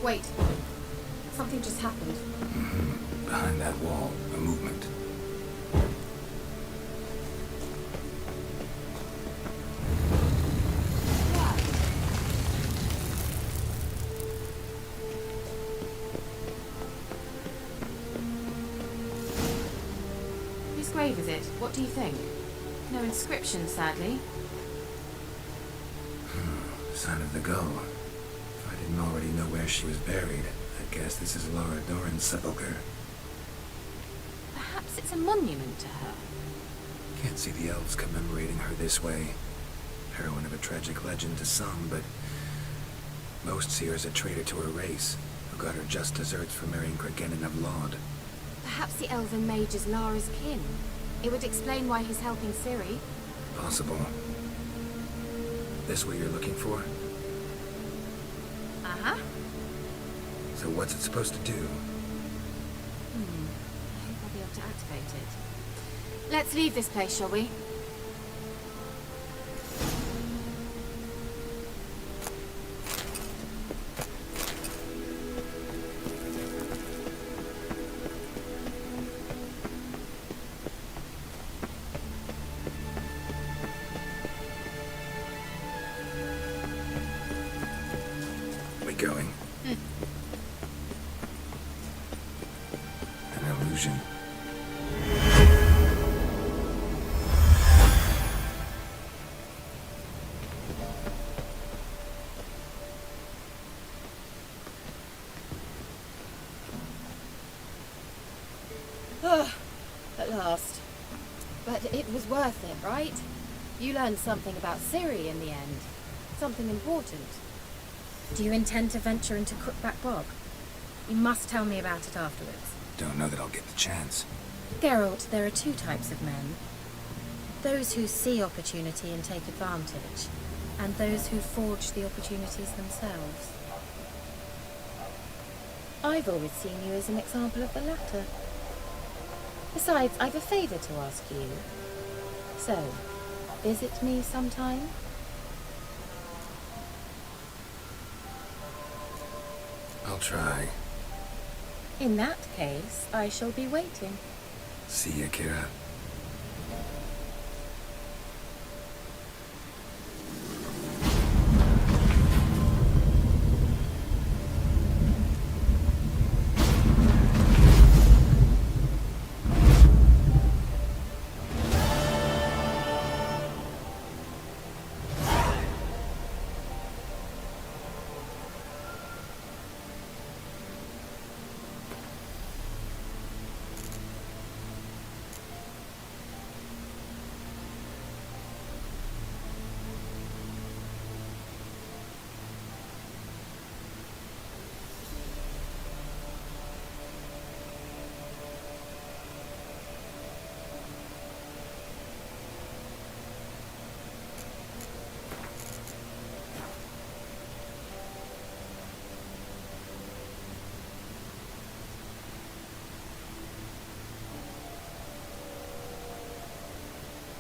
Wait. Something just happened. Behind that wall, a movement. Whose grave is it? What do you think? No inscription, sadly. Sign of the gull. If I didn't already know where she was buried, I guess this is Laura Doran's sepulcher. Perhaps it's a monument to her. Can't see the elves commemorating her this way. Heroine of a tragic legend to some, but most see her as a traitor to her race, who got her just deserts for marrying Cregennan of Laud. Perhaps the elven mage is Lara's kin. It would explain why he's helping Ciri. Possible. This what you're looking for? Uh-huh. So what's it supposed to do? I hope I'll be able to activate it. Let's leave this place, shall we? Going. An illusion. At last. But it was worth it, right? You learned something about Ciri in the end. Something important. Do you intend to venture into Crookback Bog? You must tell me about it afterwards. Don't know that I'll get the chance. Geralt, there are 2 types of men. Those who see opportunity and take advantage, and those who forge the opportunities themselves. I've always seen you as an example of the latter. Besides, I've a favour to ask you. So, visit me sometime? I'll try. In that case, I shall be waiting. See ya, Kira.